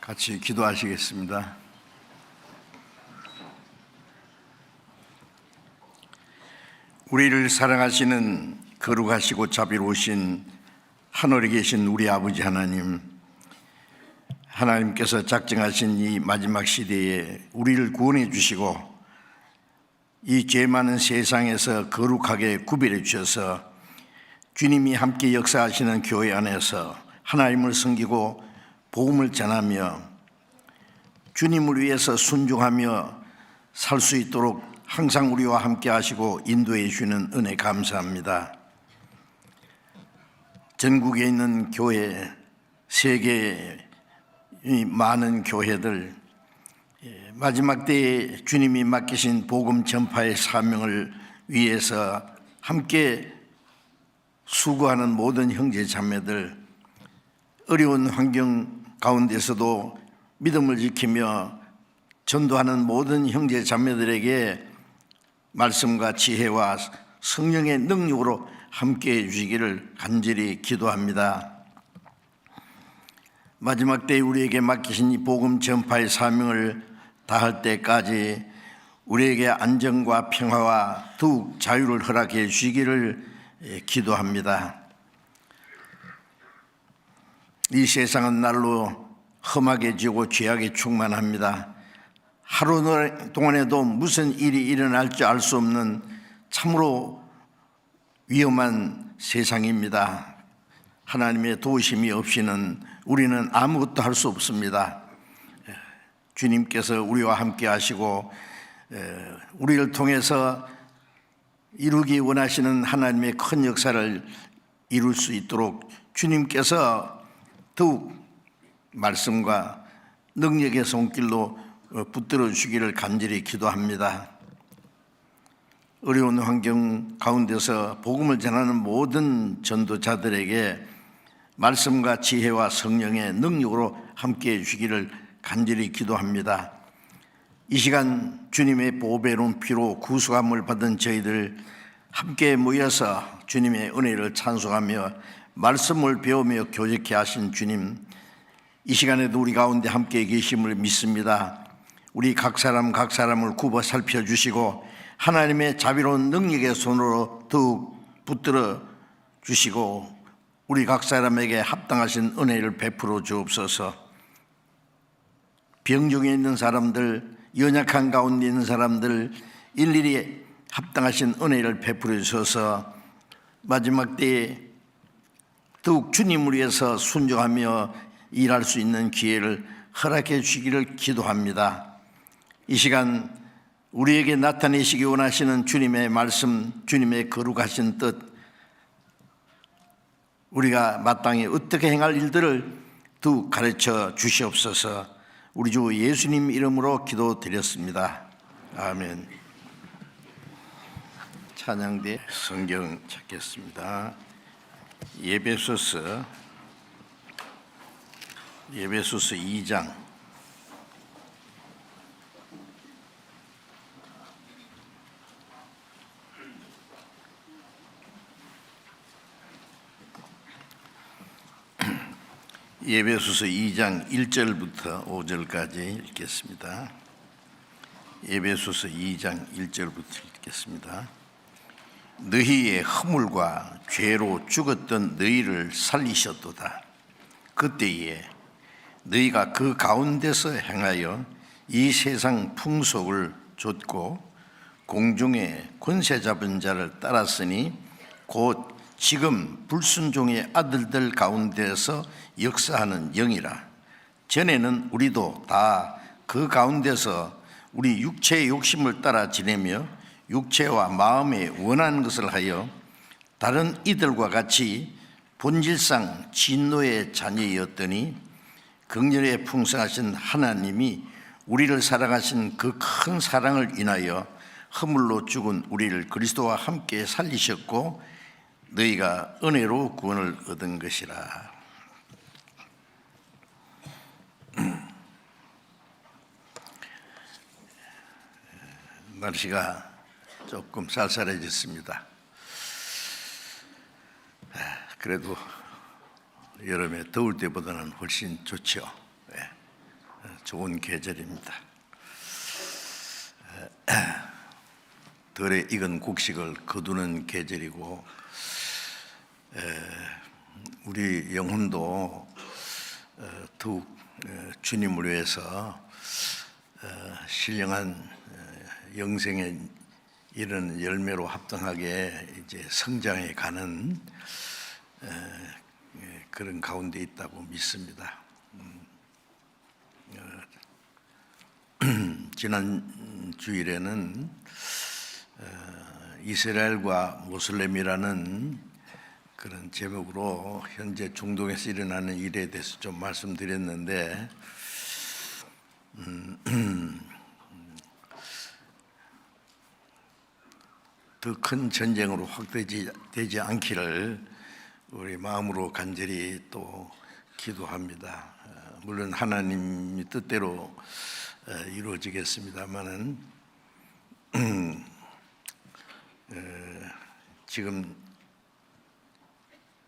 같이 기도하시겠습니다. 우리를 사랑하시는 거룩하시고 자비로우신 하늘에 계신 우리 아버지 하나님, 하나님께서 작정하신 이 마지막 시대에 우리를 구원해 주시고 이 죄 많은 세상에서 거룩하게 구별해 주셔서 주님이 함께 역사하시는 교회 안에서 하나님을 섬기고 복음을 전하며 주님을 위해서 순종하며 살 수 있도록 항상 우리와 함께 하시고 인도해 주시는 은혜 감사합니다. 전국에 있는 교회, 세계의 많은 교회들, 마지막 때에 주님이 맡기신 복음 전파의 사명을 위해서 함께 수고하는 모든 형제 자매들, 어려운 환경 가운데서도 믿음을 지키며 전도하는 모든 형제 자매들에게 말씀과 지혜와 성령의 능력으로 함께해 주시기를 간절히 기도합니다. 마지막 때에 우리에게 맡기신 이 복음 전파의 사명을 다할 때까지 우리에게 안정과 평화와 더욱 자유를 허락해 주시기를 기도합니다. 이 세상은 날로 험하게 지고 죄악에 충만합니다. 하루 동안에도 무슨 일이 일어날 줄 알 수 없는 참으로 위험한 세상입니다. 하나님의 도우심이 없이는 우리는 아무것도 할 수 없습니다. 주님께서 우리와 함께 하시고 우리를 통해서 이루기 원하시는 하나님의 큰 역사를 이룰 수 있도록 주님께서 더욱 말씀과 능력의 손길로 붙들어 주시기를 간절히 기도합니다. 어려운 환경 가운데서 복음을 전하는 모든 전도자들에게 말씀과 지혜와 성령의 능력으로 함께해 주시기를 간절히 기도합니다. 이 시간 주님의 보배로운 피로 구속함을 받은 저희들 함께 모여서 주님의 은혜를 찬송하며 말씀을 배우며 교제케 하신 주님, 이 시간에도 우리 가운데 함께 계심을 믿습니다. 우리 각 사람을 굽어 살펴주시고 하나님의 자비로운 능력의 손으로 더욱 붙들어 주시고 우리 각 사람에게 합당하신 은혜를 베풀어 주옵소서. 병중에 있는 사람들, 연약한 가운데 있는 사람들 일일이 합당하신 은혜를 베풀어 주셔서 마지막 때에 더욱 주님을 위해서 순종하며 일할 수 있는 기회를 허락해 주시기를 기도합니다. 이 시간 우리에게 나타내시기 원하시는 주님의 말씀, 주님의 거룩하신 뜻, 우리가 마땅히 어떻게 행할 일들을 더욱 가르쳐 주시옵소서. 우리 주 예수님 이름으로 기도드렸습니다. 아멘. 찬양대 성경 찾겠습니다. 예배소서 2장 1절부터 5절까지 읽겠습니다. 예배소서 2장 1절부터 읽겠습니다. 너희의 허물과 죄로 죽었던 너희를 살리셨도다. 그때에 너희가 그 가운데서 행하여 이 세상 풍속을 좇고 공중의 권세 잡은 자를 따랐으니 곧 지금 불순종의 아들들 가운데서 역사하는 영이라. 전에는 우리도 다 그 가운데서 우리 육체의 욕심을 따라 지내며 육체와 마음에 원하는 것을 하여 다른 이들과 같이 본질상 진노의 자녀였더니 긍휼에 풍성하신 하나님이 우리를 사랑하신 그 큰 사랑을 인하여 허물로 죽은 우리를 그리스도와 함께 살리셨고 너희가 은혜로 구원을 얻은 것이라. 날씨가 조금 쌀쌀해졌습니다. 그래도 여름에 더울 때보다는 훨씬 좋죠. 좋은 계절입니다. 덜에 익은 곡식을 거두는 계절이고, 우리 영혼도 더욱 주님을 위해서 신령한 영생의 이런 열매로 합당하게 이제 성장해 가는 그런 가운데 있다고 믿습니다. 지난 주일에는 이스라엘과 모슬렘이라는 그런 제목으로 현재 중동에서 일어나는 일에 대해서 좀 말씀드렸는데, 더 큰 전쟁으로 확대되지 않기를 우리 마음으로 간절히 또 기도합니다. 물론 하나님의 뜻대로 이루어지겠습니다만은 지금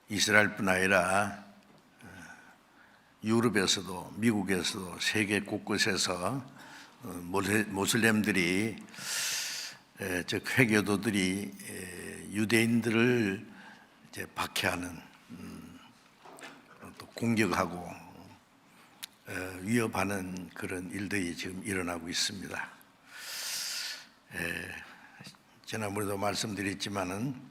이스라엘뿐 아니라 유럽에서도 미국에서도 세계 곳곳에서 모슬렘들이 즉 회교도들이 유대인들을 이제 박해하는 또 공격하고 위협하는 그런 일들이 지금 일어나고 있습니다. 지난번에도 말씀드렸지만은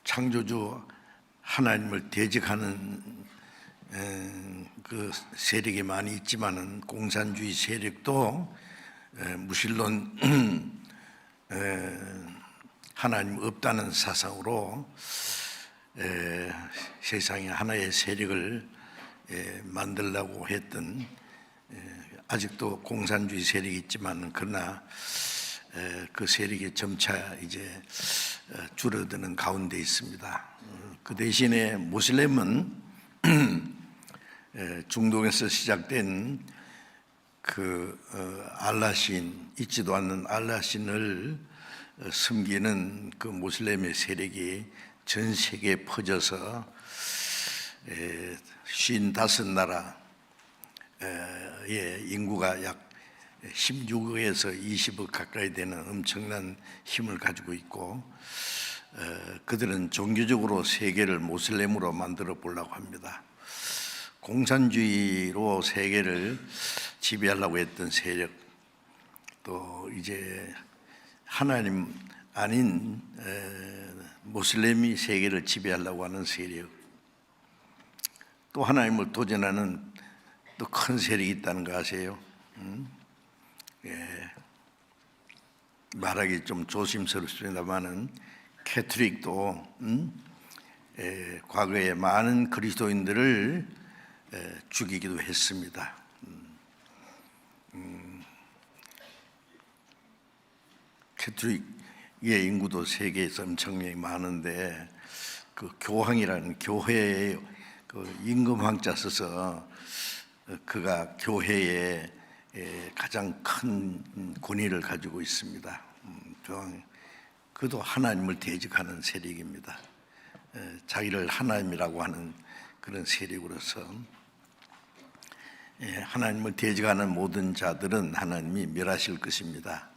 창조주 하나님을 대적하는 그 세력이 많이 있지만은 공산주의 세력도 무신론 하나님 없다는 사상으로 세상에 하나의 세력을 만들려고 했던, 아직도 공산주의 세력이 있지만 그러나 그 세력이 점차 이제 줄어드는 가운데 있습니다. 그 대신에 모슬렘은 중동에서 시작된 그 알라신, 있지도 않는 알라신을 섬기는 그 모슬렘의 세력이 전 세계에 퍼져서 55나라의 인구가 약 16억에서 20억 가까이 되는 엄청난 힘을 가지고 있고, 그들은 종교적으로 세계를 모슬렘으로 만들어 보려고 합니다. 공산주의로 세계를 지배하려고 했던 세력, 또 이제 하나님 아닌 모슬렘이 세계를 지배하려고 하는 세력, 또 하나님을 도전하는 또 큰 세력이 있다는 거 아세요? 말하기 좀 조심스럽습니다만은 캐톨릭도 과거에 많은 그리스도인들을 죽이기도 했습니다. 캐톨릭의 인구도 세계에서 엄청나게 많은데, 그 교황이라는 교회의 그 임금왕자 써서 그가 교회에 가장 큰 권위를 가지고 있습니다. 그도 하나님을 대적하는 세력입니다. 자기를 하나님이라고 하는 그런 세력으로서 하나님을 대적하는 모든 자들은 하나님이 멸하실 것입니다.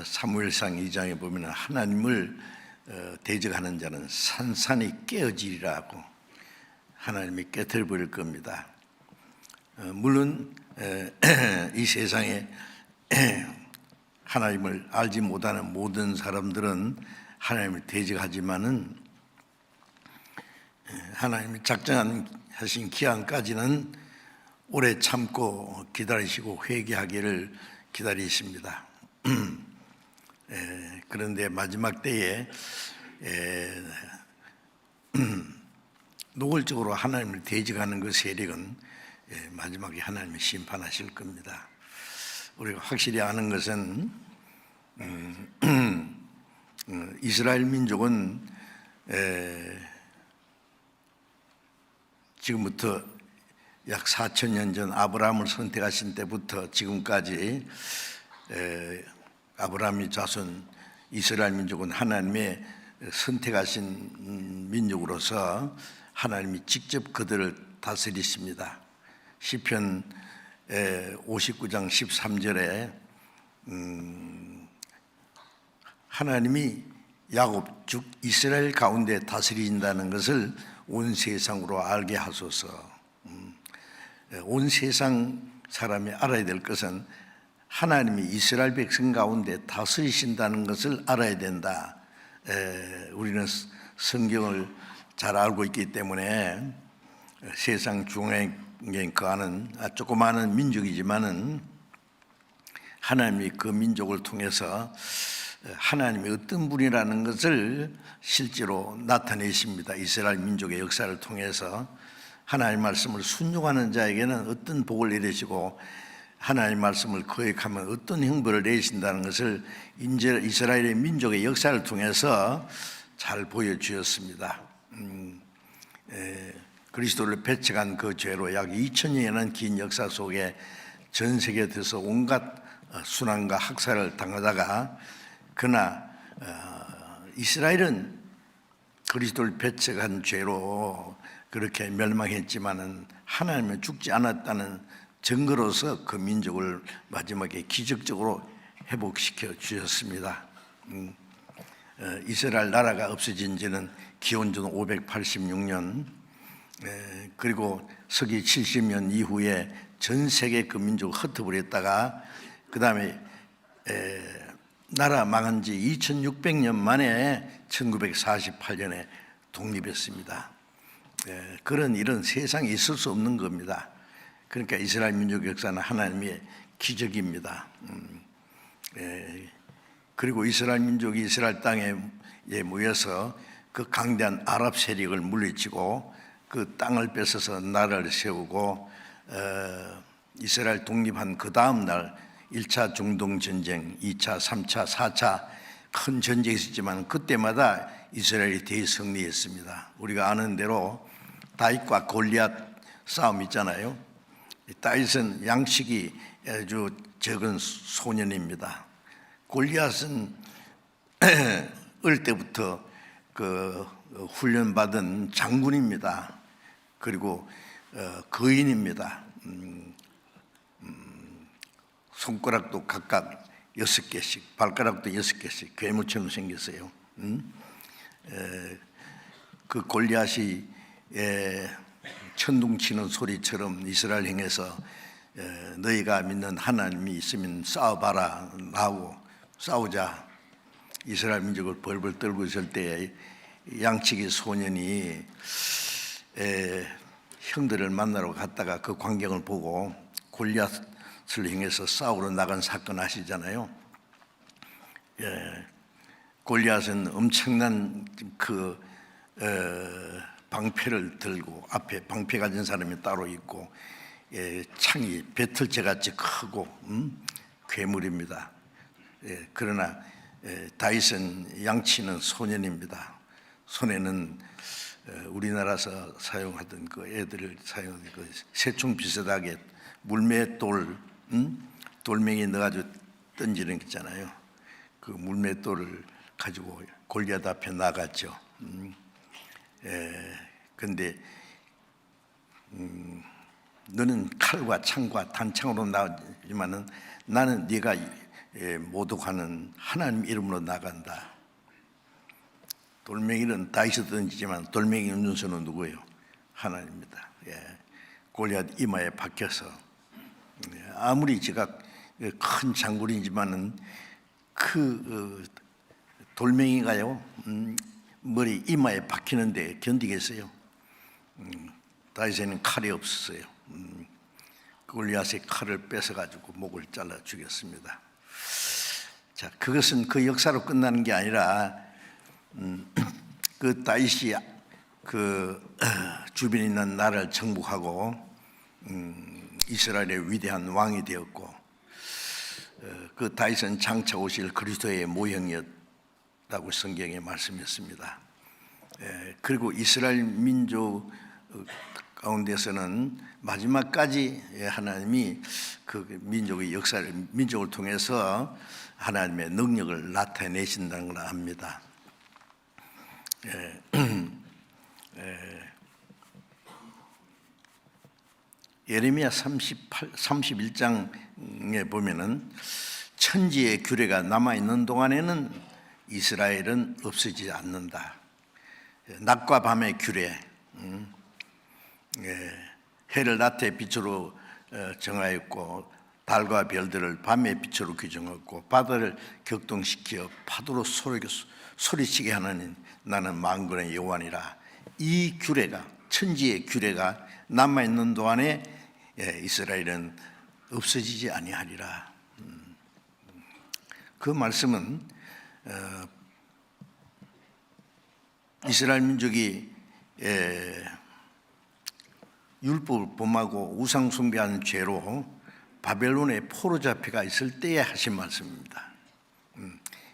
사무엘상 2장에 보면 하나님을 대적하는 자는 산산이 깨어지리라고, 하나님이 깨뜨려 버릴 겁니다. 물론 이 세상에 하나님을 알지 못하는 모든 사람들은 하나님을 대적하지만은 하나님이 작정하신 기한까지는 오래 참고 기다리시고 회개하기를 기다리십니다. 그런데 마지막 때에 노골적으로 하나님을 대적하는 그 세력은 마지막에 하나님이 심판하실 겁니다. 우리가 확실히 아는 것은 이스라엘 민족은 지금부터 약 4,000년 전 아브라함을 선택하신 때부터 지금까지 아브라함의 자손 이스라엘 민족은 하나님의 선택하신 민족으로서 하나님이 직접 그들을 다스리십니다. 시편 59장 13절에 하나님이 야곱 즉 이스라엘 가운데 다스리신다는 것을 온 세상으로 알게 하소서. 온 세상 사람이 알아야 될 것은 하나님이 이스라엘 백성 가운데 다스리신다는 것을 알아야 된다. 우리는 성경을 잘 알고 있기 때문에 세상 중에 거하는 조그마한 민족이지만은 하나님이 그 민족을 통해서 하나님이 어떤 분이라는 것을 실제로 나타내십니다. 이스라엘 민족의 역사를 통해서 하나님 말씀을 순종하는 자에게는 어떤 복을 내리시고 하나님 말씀을 거역하면 어떤 형벌을 내리신다는 것을 이스라엘의 민족의 역사를 통해서 잘 보여주었습니다. 그리스도를 배척한 그 죄로 약 2000년이라는 긴 역사 속에 전 세계에서 온갖 순환과 학살을 당하다가 그러나 이스라엘은 그리스도를 배척한 죄로 그렇게 멸망했지만은 하나님은 죽지 않았다는 증거로서 그 민족을 마지막에 기적적으로 회복시켜 주셨습니다. 이스라엘 나라가 없어진 지는 기원전 586년 그리고 서기 70년 이후에 전 세계 그 민족을 흩어버렸다가 그 다음에 나라 망한 지 2600년 만에 1948년에 독립했습니다. 그런 일은 세상에 있을 수 없는 겁니다. 그러니까 이스라엘 민족 역사는 하나님의 기적입니다. 그리고 이스라엘 민족이 이스라엘 땅에 모여서 그 강대한 아랍 세력을 물리치고 그 땅을 뺏어서 나라를 세우고 이스라엘 독립한 그 다음 날 1차 중동 전쟁, 2차, 3차, 4차 큰 전쟁이 있었지만 그때마다 이스라엘이 대승리했습니다. 우리가 아는 대로 다윗과 골리앗 싸움 있잖아요. 다윗은 양식이 아주 적은 소년입니다. 골리앗은 어릴 때부터 그 훈련받은 장군입니다. 그리고 거인입니다. 손가락도 각각 6개씩, 발가락도 6개씩 괴물처럼 생겼어요. 그 골리앗이 천둥치는 소리처럼 이스라엘 행해서 너희가 믿는 하나님이 있으면 싸워봐라 하고 싸우자 이스라엘 민족을 벌벌 떨고 있을 때 양치기 소년이 형들을 만나러 갔다가 그 광경을 보고 골리앗을 향해서 싸우러 나간 사건 아시잖아요. 골리앗은 엄청난 그 방패를 들고 앞에 방패 가진 사람이 따로 있고 창이 배틀째 같이 크고 괴물입니다. 그러나 다윗은 양치는 소년입니다. 손에는 우리나라에서 사용하던 그 애들을 사용하던 그 새총 비슷하게 물맷돌, 돌멩이 넣어가지고 던지는 게 있잖아요. 그 물맷돌을 가지고 골리앗 앞에 나갔죠. 근데 너는 칼과 창과 단창으로 나가지만은 나는 네가 모독하는 하나님 이름으로 나간다. 돌멩이는 다윗이 던지지만 돌멩이 운전수는 누구예요? 하나님입니다. 골리앗 이마에 박혀서 아무리 제가 큰 장군이지만은 그 돌멩이가요 머리 이마에 박히는데 견디겠어요? 다윗에는 칼이 없었어요. 골리앗의 칼을 뺏어가지고 목을 잘라 죽였습니다. 자, 그것은 그 역사로 끝나는 게 아니라 그 다윗이 그 주변에 있는 나라를 정복하고 이스라엘의 위대한 왕이 되었고 그 다윗은 장차 오실 그리스도의 모형이었다고 성경에 말씀했습니다. 그리고 이스라엘 민족 가운데서는 마지막까지 하나님이 그 민족의 역사를 민족을 통해서 하나님의 능력을 나타내신다는 걸 압니다. 예레미야 31장에 보면은 천지의 규례가 남아있는 동안에는 이스라엘은 없어지지 않는다. 낮과 밤의 규례, 해를 낮의 빛으로 정하였고 달과 별들을 밤의 빛으로 규정했고 바다를 격동시켜 파도로 소리치게 하는 나는 만군의 여호와니라. 이 규례가, 천지의 규례가 남아있는 동안에 이스라엘은 없어지지 아니하리라. 그 말씀은 이스라엘 민족이 율법을 범하고 우상 숭배하는 죄로 바벨론에 포로 잡혀가 있을 때에 하신 말씀입니다.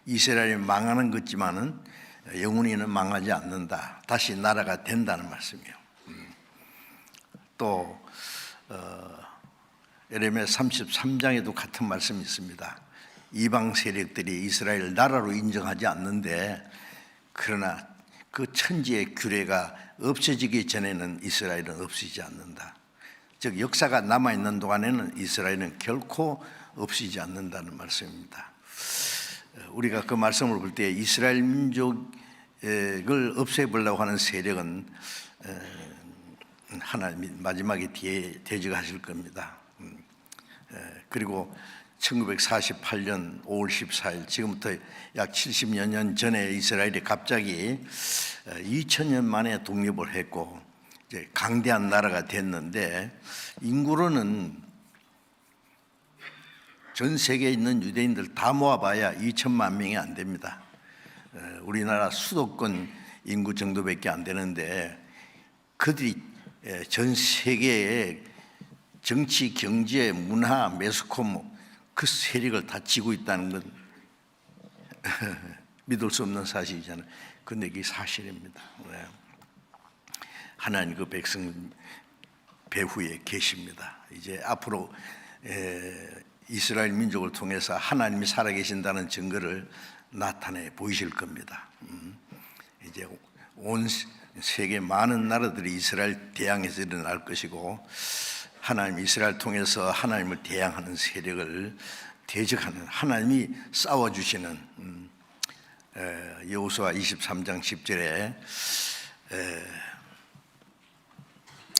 이스라엘이 망하는 것지만은 영원히는 망하지 않는다. 다시 나라가 된다는 말씀이에요. 또 예레미야 33장에도 같은 말씀이 있습니다. 이방 세력들이 이스라엘을 나라로 인정하지 않는데 그러나 그 천지의 규례가 없어지기 전에는 이스라엘은 없어지지 않는다. 즉 역사가 남아있는 동안에는 이스라엘은 결코 없어지지 않는다는 말씀입니다. 우리가 그 말씀을 볼 때 이스라엘 민족을 없애보려고 하는 세력은 하나님이 마지막에 뒤에 대적하실 겁니다. 그리고 1948년 5월 14일 지금부터 약 70여 년 전에 이스라엘이 갑자기 2000년 만에 독립을 했고 이제 강대한 나라가 됐는데 인구로는 전 세계에 있는 유대인들 다 모아봐야 2천만 명이 안 됩니다. 우리나라 수도권 인구 정도밖에 안 되는데 그들이 전 세계에 정치, 경제, 문화, 매스컴 그 세력을 다 쥐고 있다는 건 믿을 수 없는 사실이잖아요. 근데 이게 사실입니다. 하나님 그 백성 배후에 계십니다. 이제 앞으로 이스라엘 민족을 통해서 하나님이 살아계신다는 증거를 나타내 보이실 겁니다. 이제 온 세계 많은 나라들이 이스라엘 대항해서 일어날 것이고 하나님 이스라엘 통해서 하나님을 대항하는 세력을 대적하는 하나님이 싸워주시는 여호수아 23장 10절에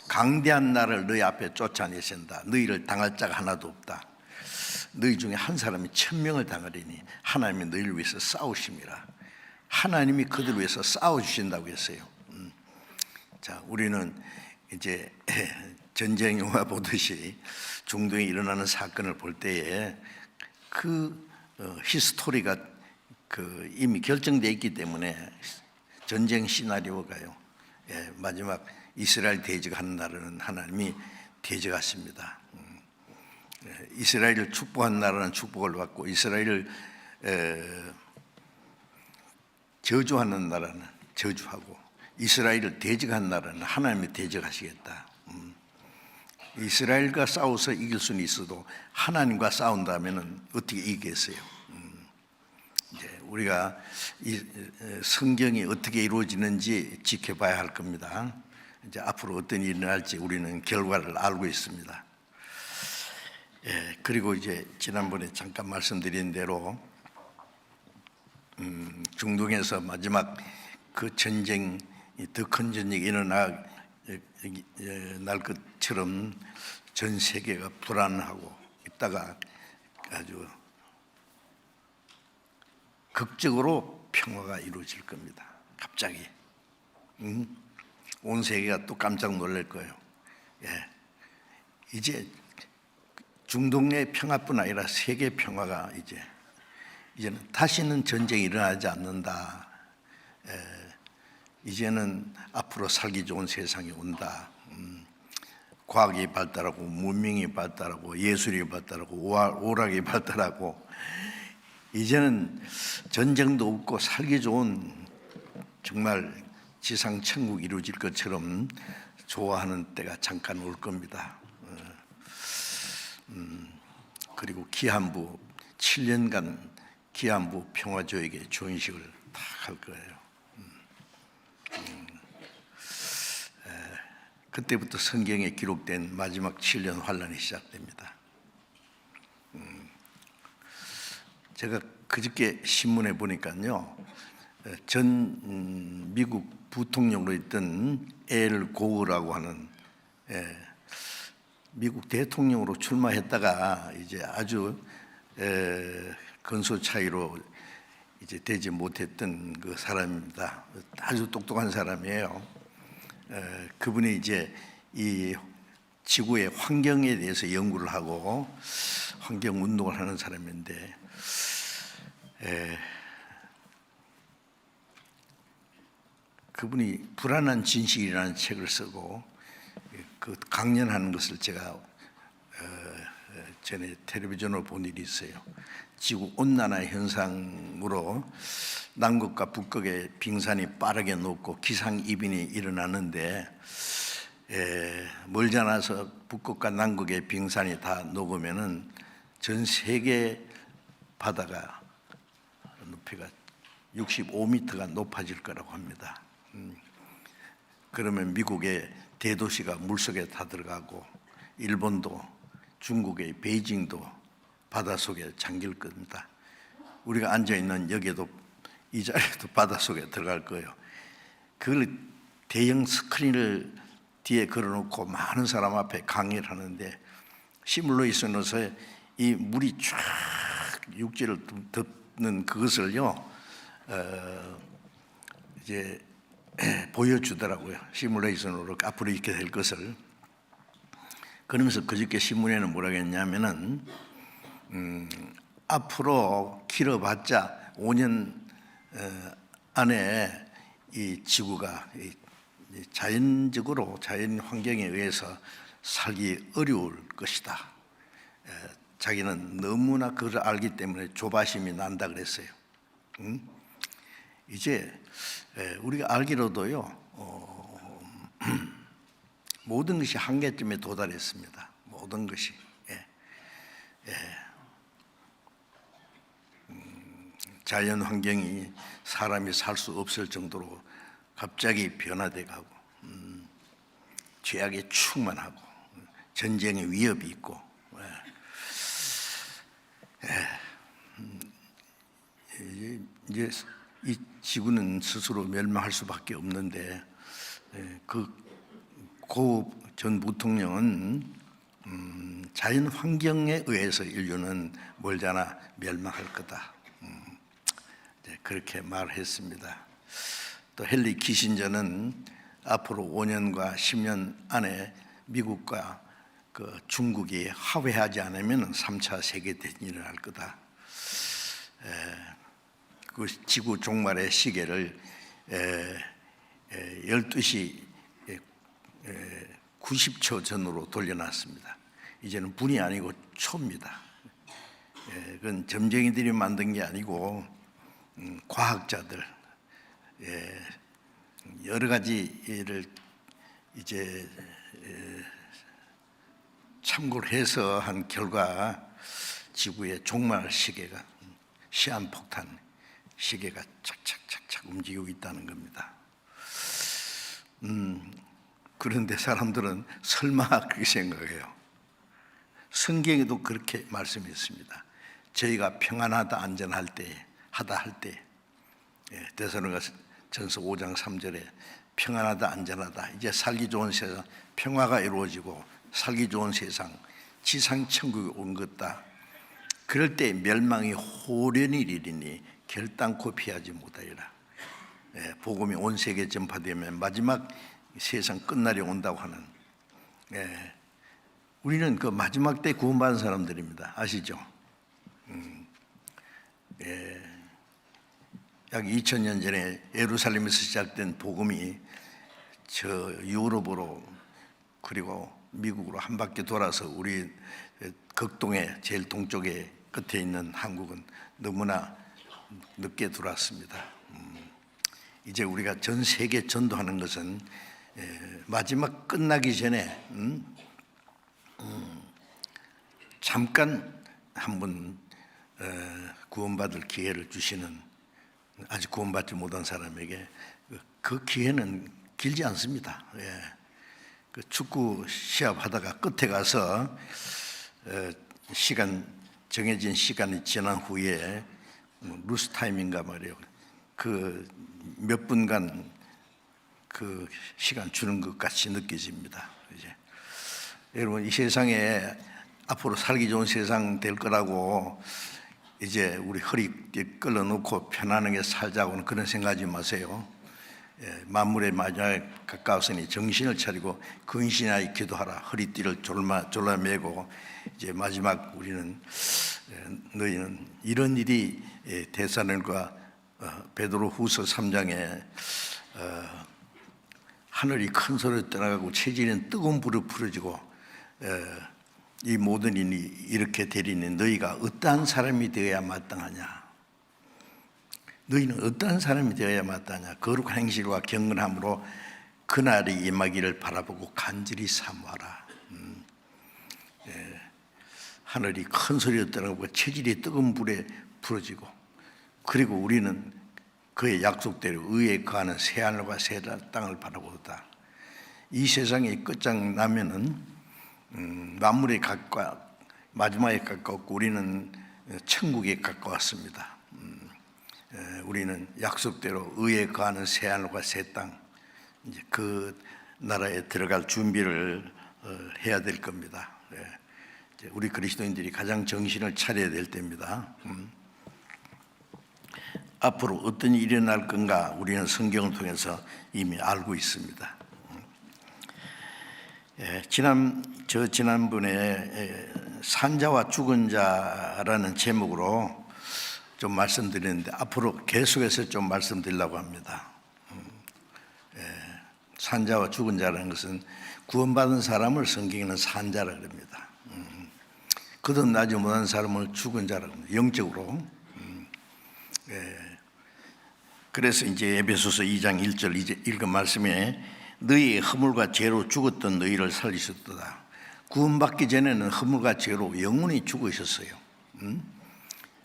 강대한 나를 너희 앞에 쫓아내신다. 너희를 당할 자가 하나도 없다. 너희 중에 한 사람이 1000명을 당하리니 하나님이 너희를 위해서 싸우심이라. 하나님이 그들을 위해서 싸워주신다고 했어요. 자, 우리는 이제 전쟁 영화 보듯이 중동에 일어나는 사건을 볼 때에 그 히스토리가 이미 결정되어 있기 때문에 전쟁 시나리오가요. 마지막 이스라엘 대적하는 나라는 하나님이 대적하십니다. 이스라엘을 축복한 나라는 축복을 받고 이스라엘을 저주하는 나라는 저주하고 이스라엘을 대적한 나라는 하나님이 대적하시겠다. 이스라엘과 싸워서 이길 수는 있어도 하나님과 싸운다면 어떻게 이기겠어요? 이제 우리가 이 성경이 어떻게 이루어지는지 지켜봐야 할 겁니다. 이제 앞으로 어떤 일이 일어날지 우리는 결과를 알고 있습니다. 그리고 이제 지난번에 잠깐 말씀드린 대로 중동에서 마지막 그 전쟁이 더 큰 전쟁이 일어날 것처럼 전 세계가 불안하고 있다가 아주 극적으로 평화가 이루어질 겁니다. 갑자기 온 세계가 또 깜짝 놀랄 거예요. 이제 중동 내 평화뿐 아니라 세계 평화가 이제는 다시는 전쟁이 일어나지 않는다. 이제는 앞으로 살기 좋은 세상이 온다. 과학이 발달하고 문명이 발달하고 예술이 발달하고 오락이 발달하고 이제는 전쟁도 없고 살기 좋은 정말 지상 천국이 이루어질 것처럼 좋아하는 때가 잠깐 올 겁니다. 그리고 기한부 7년간 기한부 평화조약의 조인식을 다 할 거예요. 그때부터 성경에 기록된 마지막 7년 환란이 시작됩니다. 제가 그저께 신문에 보니까요, 전 미국 부통령으로 있던 엘 고어라고 하는 미국 대통령으로 출마했다가 이제 아주 건소 차이로 이제 되지 못했던 그 사람입니다. 아주 똑똑한 사람이에요. 그분이 이제 이 지구의 환경에 대해서 연구를 하고 환경 운동을 하는 사람인데, 그분이 불안한 진실이라는 책을 쓰고 그 강연하는 것을 제가 전에 텔레비전으로 본 일이 있어요. 지구 온난화 현상으로 남극과 북극의 빙산이 빠르게 녹고 기상이변이 일어나는데, 멀지 않아서 북극과 남극의 빙산이 다 녹으면은 전 세계 바다가 높이가 65m가 높아질 거라고 합니다. 그러면 미국의 대도시가 물속에 다 들어가고 일본도 중국의 베이징도 바닷속에 잠길 겁니다. 우리가 앉아있는 여기에도 이 자리에도 바닷속에 들어갈 거예요. 그걸 대형 스크린을 뒤에 걸어놓고 많은 사람 앞에 강의를 하는데, 시뮬레이션에서 이 물이 쫙 육지를 덮는 그것을요 이제 보여주더라고요. 시뮬레이션으로 앞으로 이렇게 될 것을. 그러면서 그저께 신문에는 뭐라고 했냐면은 앞으로 길어봤자 5년 안에 이 지구가 자연적으로 자연 환경에 의해서 살기 어려울 것이다. 자기는 너무나 그걸 알기 때문에 조바심이 난다 그랬어요. 이제 우리가 알기로도요, 모든 것이 한계점에 도달했습니다. 모든 것이. 자연 환경이 사람이 살 수 없을 정도로 갑자기 변화돼 가고, 죄악에 충만하고, 전쟁의 위협이 있고, 이제 이 지구는 스스로 멸망할 수밖에 없는데, 고 전 부통령은 자연 환경에 의해서 인류는 멀잖아 멸망할 거다. 그렇게 말했습니다. 또 헨리 키신저는 앞으로 5년과 10년 안에 미국과 그 중국이 화해하지 않으면 3차 세계대전이 일어날 거다. 그 지구 종말의 시계를 12시 90초 전으로 돌려놨습니다. 이제는 분이 아니고 초입니다. 그건 점쟁이들이 만든 게 아니고 과학자들 여러 가지를 이제 참고를 해서 한 결과 지구의 종말 시계가 시한폭탄 시계가 착착착착 움직이고 있다는 겁니다. 그런데 사람들은 설마 그렇게 생각해요. 성경에도 그렇게 말씀했습니다. 저희가 평안하다 안전할 때 하다 할 때, 데살로니가전서 5장 3절에 평안하다 안전하다, 이제 살기 좋은 세상, 평화가 이루어지고 살기 좋은 세상, 지상 천국이 온 것다. 그럴 때 멸망이 호련히 이르리니 결단코 피하지 못하리라. 복음이 온 세계에 전파되면 마지막 세상 끝날이 온다고 하는, 우리는 그 마지막 때 구원받은 사람들입니다. 아시죠? 약 2000년 전에 예루살렘에서 시작된 복음이 저 유럽으로 그리고 미국으로 한 바퀴 돌아서 우리 극동의 제일 동쪽에 끝에 있는 한국은 너무나 늦게 들어왔습니다. 이제 우리가 전 세계 전도하는 것은 마지막 끝나기 전에 잠깐 한번 구원받을 기회를 주시는, 아직 구원받지 못한 사람에게 그 기회는 길지 않습니다. 그 축구 시합하다가 끝에 가서 정해진 시간이 지난 후에 루스 타임인가 말이에요. 그 몇 분간 그 시간 주는 것 같이 느껴집니다. 이제 여러분, 이 세상에 앞으로 살기 좋은 세상 될 거라고 이제 우리 허리 끌어놓고 편안하게 살자고는 그런 생각하지 마세요. 만물의 마지막에 가까웠으니 정신을 차리고 근신하여 기도하라. 허리띠를 졸라매고 이제 마지막 우리는 너희는 이런 일이 데살로니가 베드로후서 3장에 하늘이 큰 소리로 떠나가고 체질은 뜨거운 불을 부러지고 이 모든 일이 이렇게 되리니 너희가 어떠한 사람이 되어야 마땅하냐? 너희는 어떠한 사람이 되어야 마땅하냐? 거룩한 행실과 경건함으로 그날이 임하기를 바라보고 간절히 사모하라. 하늘이 큰 소리로 떠나가고 체질이 뜨거운 불에 부러지고, 그리고 우리는 그의 약속대로 의에 거하는 새하늘과 새 땅을 바라보다. 이 세상이 끝장나면은 만물에 마지막에 가까웠고 우리는 천국에 가까웠습니다. 우리는 약속대로 의에 거하는 새하늘과 새 땅, 이제 그 나라에 들어갈 준비를 해야 될 겁니다. 우리 그리스도인들이 가장 정신을 차려야 될 때입니다. 앞으로 어떤 일이 일어날 건가 우리는 성경을 통해서 이미 알고 있습니다. 지난번에 산자와 죽은 자라는 제목으로 좀 말씀드렸는데 앞으로 계속해서 좀 말씀드리려고 합니다. 산자와 죽은 자라는 것은 구원받은 사람을 성경에는 산자라 그럽니다. 거듭나지 못한 사람을 죽은 자라고 합니다. 영적으로. 그래서 이제 에베소서 2장 1절 이제 읽은 말씀에 너희의 허물과 죄로 죽었던 너희를 살리셨도다. 구원받기 전에는 허물과 죄로 영원히 죽어 있었어요.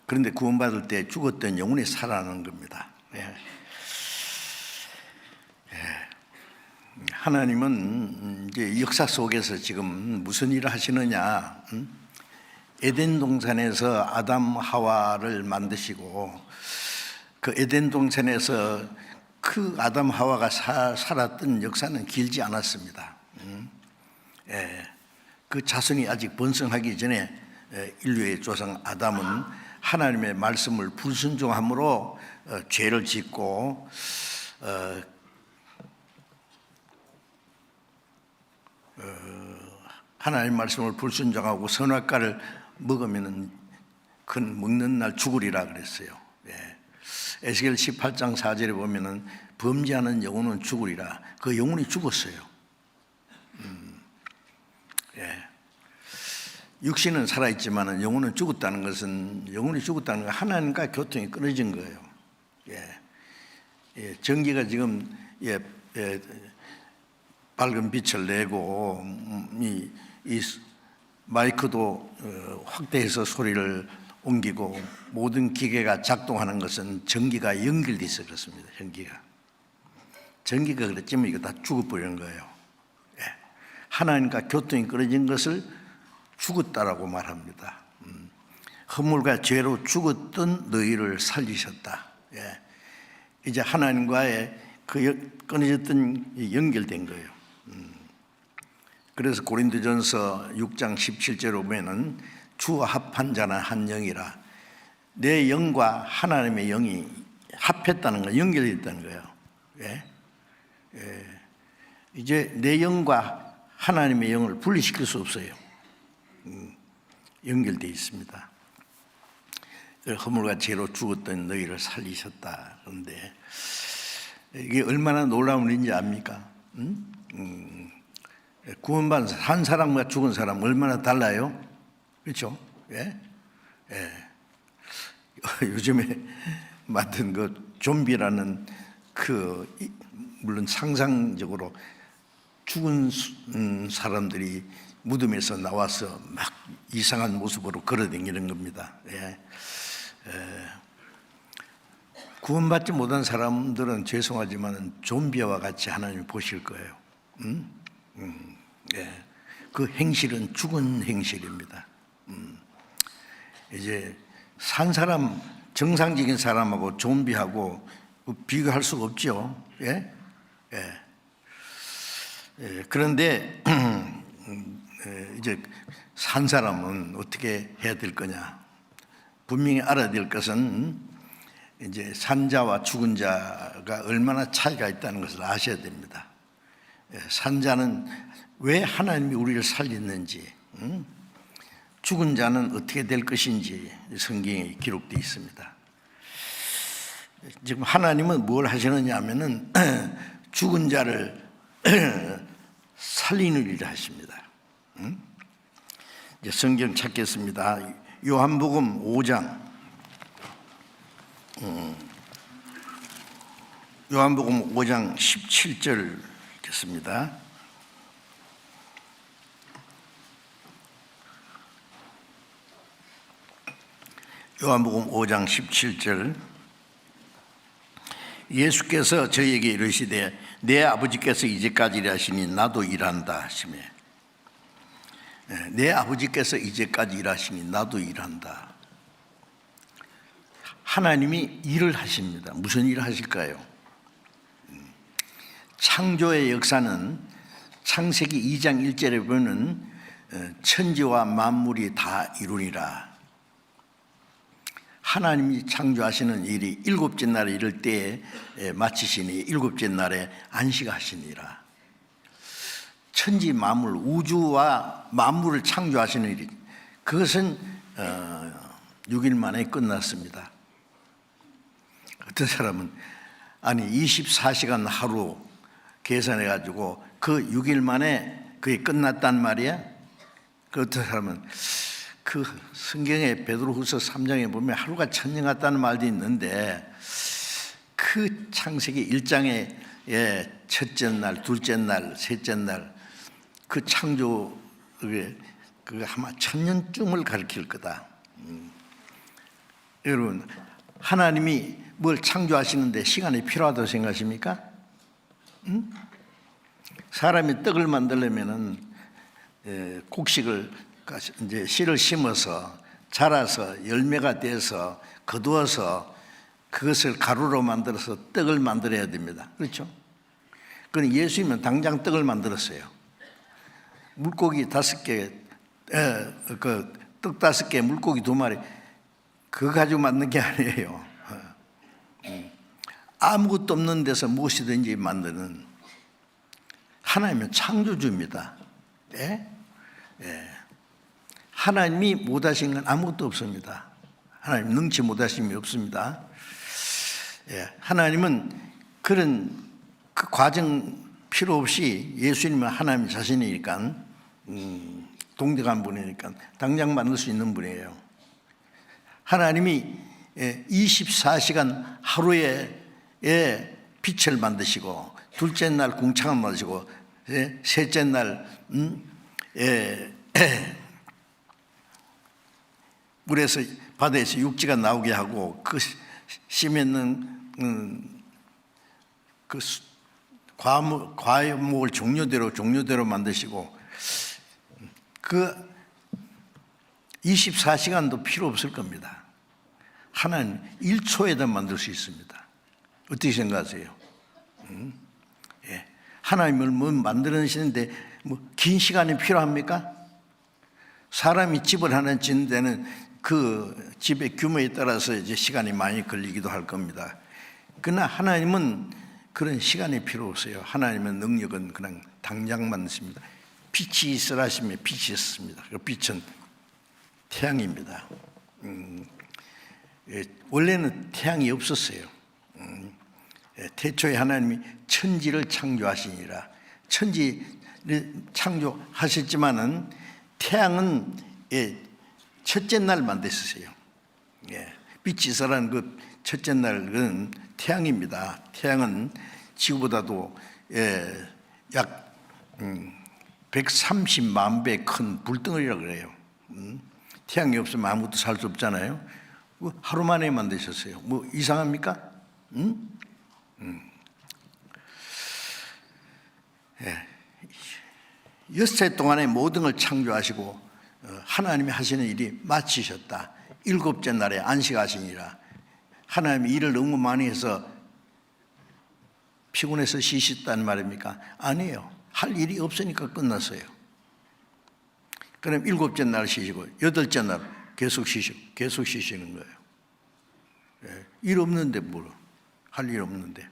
그런데 구원받을 때 죽었던 영혼이 살아나는 겁니다. 하나님은 이제 역사 속에서 지금 무슨 일을 하시느냐? 에덴 동산에서 아담 하와를 만드시고 그 에덴 동산에서 그 아담 하와가 살았던 역사는 길지 않았습니다. 그 자손이 아직 번성하기 전에 인류의 조상 아담은 하나님의 말씀을 불순종함으로 죄를 짓고 하나님의 말씀을 불순종하고 선악과를 먹으면 그는 먹는 날 죽으리라 그랬어요. 에스겔 18장 4절에 보면은 범죄하는 영혼은 죽으리라. 그 영혼이 죽었어요. 육신은 살아있지만 영혼은 죽었다는 것은, 영혼이 죽었다는 건 하나님과 교통이 끊어진 거예요. 전기가 지금 밝은 빛을 내고 이 마이크도 확대해서 소리를 옮기고 모든 기계가 작동하는 것은 전기가 연결돼 있어 그렇습니다. 전기가 그랬지만 이거 다 죽어버리는 거예요. 하나님과 교통이 끊어진 것을 죽었다라고 말합니다. 허물과 죄로 죽었던 너희를 살리셨다. 이제 하나님과의 그 끊어졌던 연결된 거예요. 그래서 고린도전서 6장 17절에 보면은 주와 합한 자는 한 영이라. 내 영과 하나님의 영이 합했다는 거, 연결됐다는 거예요. 이제 내 영과 하나님의 영을 분리시킬 수 없어요. 연결되어 있습니다. 허물과 죄로 죽었던 너희를 살리셨다. 그런데 이게 얼마나 놀라운 일인지 압니까? 구원받은 한 사람과 죽은 사람 얼마나 달라요? 그렇죠? 요즘에 만든 그 좀비라는 물론 상상적으로 죽은 사람들이 무덤에서 나와서 막 이상한 모습으로 걸어다니는 겁니다. 구원받지 못한 사람들은 죄송하지만 좀비와 같이 하나님이 보실 거예요. 예, 그 행실은 죽은 행실입니다. 이제 산 사람, 정상적인 사람하고 좀비하고 비교할 수가 없죠. 예? 예. 예. 그런데 이제 산 사람은 어떻게 해야 될 거냐? 분명히 알아야 될 것은 이제 산자와 죽은 자가 얼마나 차이가 있다는 것을 아셔야 됩니다. 예. 산자는 왜 하나님이 우리를 살렸는지, 죽은 자는 어떻게 될 것인지 성경에 기록되어 있습니다. 지금 하나님은 뭘 하시느냐 하면은 죽은 자를 살리는 일을 하십니다. 이제 성경 찾겠습니다. 요한복음 5장. 요한복음 5장 17절 읽겠습니다. 요한복음 5장 17절. 예수께서 저희에게 이르시되 내 아버지께서 이제까지 일하시니 나도 일한다 하시며, 내 아버지께서 이제까지 일하시니 나도 일한다. 하나님이 일을 하십니다. 무슨 일을 하실까요? 창조의 역사는 창세기 2장 1절에 보면 천지와 만물이 다 이루니라. 하나님이 창조하시는 일이 일곱째 날에 이를 때에 마치시니 일곱째 날에 안식하시니라. 천지 만물, 우주와 만물을 창조하시는 일이, 그것은 6일 만에 끝났습니다. 어떤 사람은 아니 24시간 하루 계산해 가지고 그 6일 만에 그게 끝났단 말이야. 그 어떤 사람은 그 성경에 베드로후서 3장에 보면 하루가 천년 같다는 말도 있는데, 그 창세기 1장에 첫째 날, 둘째 날, 셋째 날 그 창조, 그 아마 천년쯤을 가리킬 거다. 여러분, 하나님이 뭘 창조하시는데 시간이 필요하다고 생각하십니까? 사람이 떡을 만들려면은 곡식을 이제 씨를 심어서 자라서 열매가 돼서 거두어서 그것을 가루로 만들어서 떡을 만들어야 됩니다. 그렇죠? 그런데 예수님은 당장 떡을 만들었어요. 물고기 5개, 떡 5개, 물고기 2마리, 그거 가지고 만든 게 아니에요. 아무것도 없는 데서 무엇이든지 만드는 하나님은 창조주입니다. 예? 예. 하나님이 못하신 건 아무것도 없습니다. 하나님 능치 못하심이 없습니다. 예. 하나님은 그런 그 과정 필요 없이, 예수님은 하나님 자신이니까, 동등한 분이니까 당장 만들 수 있는 분이에요. 하나님이 24시간 하루에 빛을 만드시고, 둘째 날 궁창을 만드시고, 셋째 날 물에서, 바다에서 육지가 나오게 하고, 그 심에 있는 그 과목을 종류대로 만드시고, 그 24시간도 필요 없을 겁니다. 하나님 1초에다 만들 수 있습니다. 어떻게 생각하세요? 예. 하나님을 뭐 만들어내시는데 뭐 긴 시간이 필요합니까? 사람이 집을 하나 짓는 데는 그 집의 규모에 따라서 이제 시간이 많이 걸리기도 할 겁니다. 그러나 하나님은 그런 시간이 필요 없어요. 하나님의 능력은 그냥 당장 만드십니다. 빛이 있으라 하시며 빛이 있습니다. 그 빛은 태양입니다. 원래는 태양이 없었어요. 태초에 하나님이 천지를 창조하시니라. 천지를 창조하셨지만은 태양은 첫째 날 만드셨어요. 빛이 있으라는 그 첫째 날은 태양입니다. 태양은 지구보다도 약 130만 배 큰 불덩어리라고 그래요. 태양이 없으면 아무것도 살 수 없잖아요. 하루 만에 만드셨어요. 뭐 이상합니까? 6세 동안에 모든 걸 창조하시고 하나님이 하시는 일이 마치셨다. 7째 날에 안식하시니라. 하나님이 일을 너무 많이 해서 피곤해서 쉬셨다는 말입니까? 아니에요. 할 일이 없으니까 끝났어요. 그럼 7째 날 쉬시고 8째 날 계속 쉬시는 거예요. 일 없는데 뭘 할 일 없는데.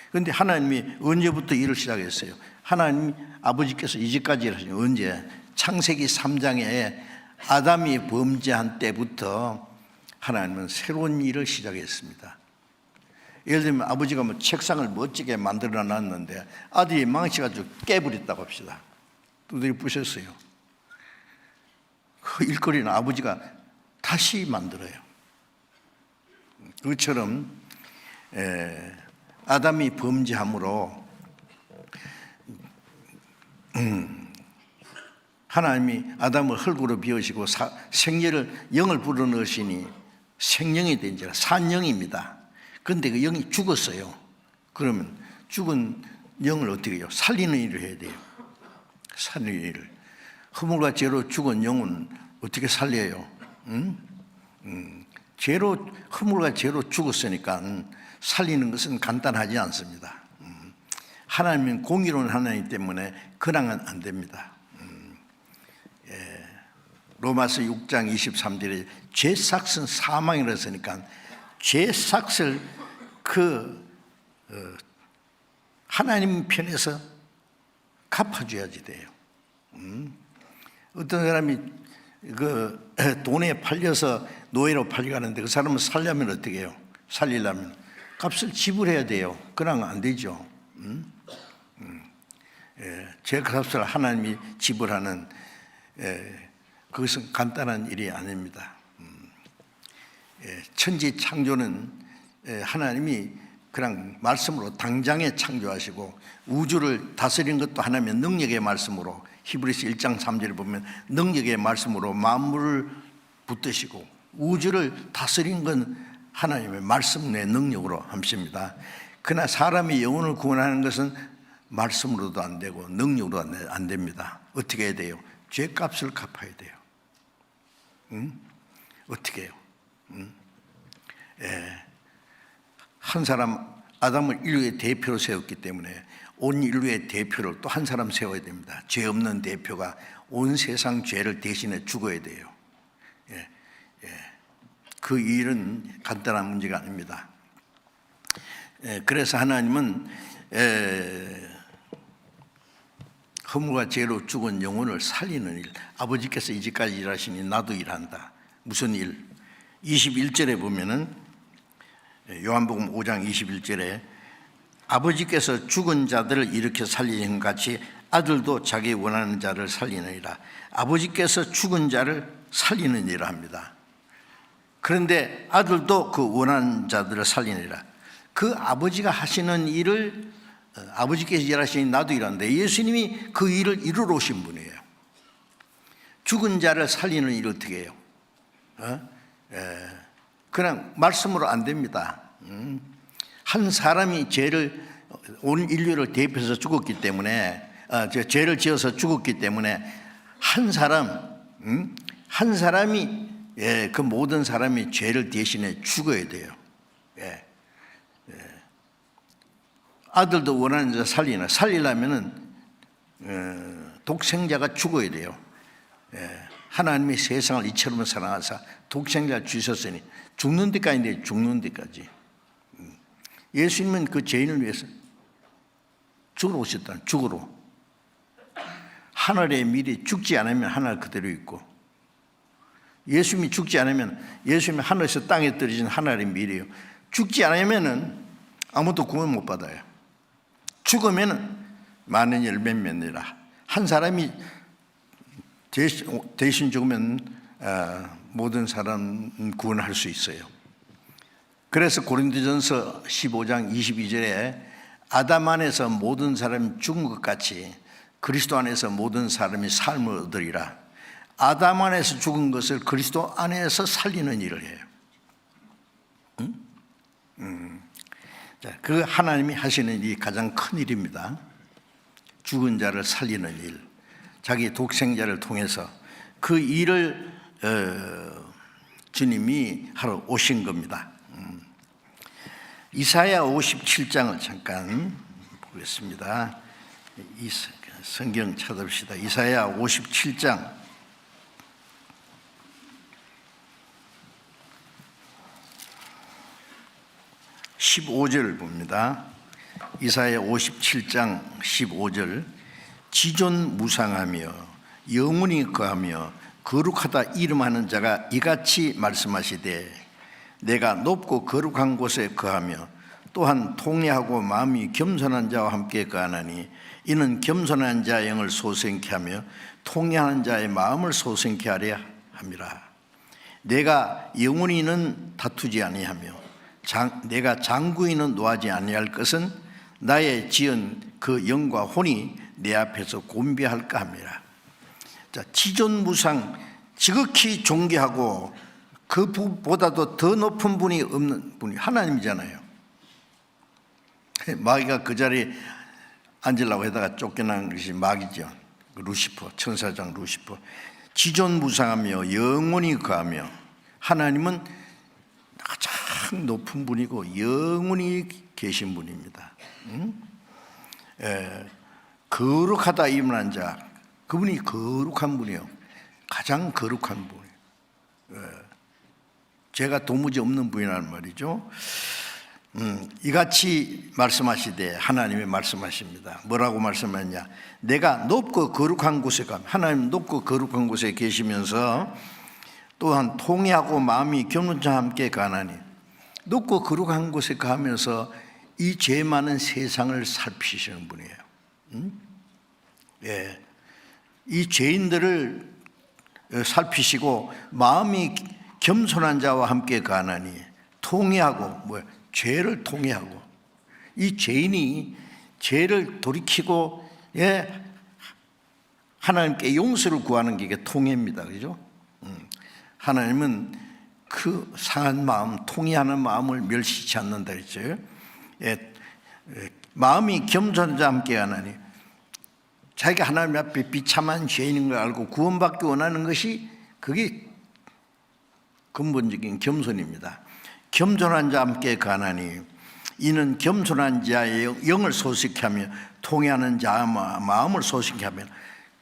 그런데 하나님이 언제부터 일을 시작했어요? 하나님 아버지께서 이제까지 일하신 언제? 창세기 3장에 아담이 범죄한 때부터 하나님은 새로운 일을 시작했습니다. 예를 들면 아버지가 뭐 책상을 멋지게 만들어 놨는데 아들이 망치가지고 깨버렸다고 합시다. 두드려 부셨어요. 그 일거리는 아버지가 다시 만들어요. 그처럼 아담이 범죄함으로 하나님이 아담을 흙으로 비우시고 생명을 영을 불어넣으시니 생명이 된지라 산영입니다. 그런데 그 영이 죽었어요. 그러면 죽은 영을 어떻게 해요? 살리는 일을 해야 돼요. 살리는 일을. 허물과 죄로 죽은 영은 어떻게 살려요? 허물과 죄로 죽었으니까 살리는 것은 간단하지 않습니다. 하나님은 공의로운 하나님 때문에 그랑은 안 됩니다. 로마서 6장 23절에 죄 삭은 사망이라 했으니까 죄 삭을 하나님 편에서 갚아줘야지 돼요. 어떤 사람이 돈에 팔려서 노예로 팔려가는데 그 사람은 살려면 어떻게 해요? 살리려면 값을 지불해야 돼요. 그러면 안 되죠. 제 값을 하나님이 지불하는 그것은 간단한 일이 아닙니다. 천지 창조는 하나님이 그냥 말씀으로 당장에 창조하시고 우주를 다스린 것도 하나님의 능력의 말씀으로 히브리서 1장 3절에 보면 능력의 말씀으로 만물을 붙드시고 우주를 다스린 건 하나님의 말씀의 능력으로 하십니다. 그러나 사람이 영혼을 구원하는 것은 말씀으로도 안 되고 능력으로도 안 됩니다. 어떻게 해야 돼요? 죄값을 갚아야 돼요. 어떻게 해요? 한 사람 아담을 인류의 대표로 세웠기 때문에 온 인류의 대표를 또 한 사람 세워야 됩니다. 죄 없는 대표가 온 세상 죄를 대신해 죽어야 돼요. 그 일은 간단한 문제가 아닙니다. 그래서 하나님은 허물과 죄로 죽은 영혼을 살리는 일, 아버지께서 이제까지 일하시니 나도 일한다. 무슨 일? 21절에 보면은 요한복음 5장 21절에 아버지께서 죽은 자들을 일으켜 살리는 같이 아들도 자기 원하는 자를 살리느니라. 아버지께서 죽은 자를 살리는 일을 합니다. 그런데 아들도 그 원하는 자들을 살리느니라. 그 아버지가 하시는 일을 아버지께서 일하시니 나도 일하는데 예수님이 그 일을 이루러 오신 분이에요. 죽은 자를 살리는 일을 어떻게 해요? 그냥 말씀으로 안 됩니다. 한 사람이 온 인류를 대표해서 죽었기 때문에 죄를 지어서 죽었기 때문에 한 사람이 그 모든 사람이 죄를 대신해 죽어야 돼요. 아들도 원하는 자 살리려면은 독생자가 죽어야 돼요. 하나님이 세상을 이처럼 사랑하사 독생자를 주셨으니 죽는 데까지인데 죽는 데까지. 예수님은 그 죄인을 위해서 죽으러 오셨다. 죽으러. 하늘의 미리 죽지 않으면 하늘 그대로 있고 예수님이 죽지 않으면 예수님이 하늘에서 땅에 떨어진 하늘의 미래예요. 죽지 않으면은 아무도 구원 못 받아요. 죽으면은 많은 열매맺느라. 한 사람이 대신 죽으면 모든 사람 구원할 수 있어요. 그래서 고린도전서 15장 22절에 아담 안에서 모든 사람이 죽은 것 같이 그리스도 안에서 모든 사람이 삶을 얻으리라. 아담 안에서 죽은 것을 그리스도 안에서 살리는 일을 해요. 그 하나님이 하시는 일이 가장 큰 일입니다. 죽은 자를 살리는 일. 자기 독생자를 통해서 그 일을 주님이 하러 오신 겁니다. 이사야 57장을 잠깐 보겠습니다. 성경 찾아봅시다. 이사야 57장 15절 봅니다. 이사야 57장 15절 지존무상하며 영원히 거하며 거룩하다 이름하는 자가 이같이 말씀하시되 내가 높고 거룩한 곳에 거하며 또한 통회하고 마음이 겸손한 자와 함께 거하나니 이는 겸손한 자의 영을 소생케 하며 통회하는 자의 마음을 소생케 하려 함이라. 내가 영원히는 다투지 아니하며 내가 장구인은 노하지 아니할 것은 나의 지은 그 영과 혼이 내 앞에서 곤비할까 합니다. 자, 지존무상, 지극히 존귀하고 그보다도 더 높은 분이 없는 분이 하나님이잖아요. 마귀가 그 자리에 앉으려고 하다가 쫓겨난 것이 마귀죠. 루시퍼, 천사장 루시퍼. 지존무상하며 영원히 거하며 하나님은 가장 높은 분이고 영원히 계신 분입니다. 거룩하다 이문한 자, 그분이 거룩한 분이요, 가장 거룩한 분이에요. 죄가 도무지 없는 분이라는 말이죠. 이같이 말씀하시되 하나님이 말씀하십니다. 뭐라고 말씀하냐? 내가 높고 거룩한 곳에 가면, 하나님 높고 거룩한 곳에 계시면서 또한 통회하고 마음이 겸손한 자와 함께 가나니, 높고 거룩한 곳에 가면서 이 죄 많은 세상을 살피시는 분이에요. 예, 이 죄인들을 살피시고 마음이 겸손한 자와 함께 가나니, 통회하고 죄를 통회하고, 이 죄인이 죄를 돌이키고 하나님께 용서를 구하는 게 이게 통회입니다. 그죠? 하나님은 그 상한 마음, 통회하는 마음을 멸시치 않는다 했죠. 마음이 겸손한 자와 함께 하나니, 자기가 하나님 앞에 비참한 죄인인 걸 알고 구원받기 원하는 것이, 그게 근본적인 겸손입니다. 겸손한 자와 함께 가나니 이는 겸손한 자의 영을 소식케 하며 통회하는 자의 마음을 소식케 하며,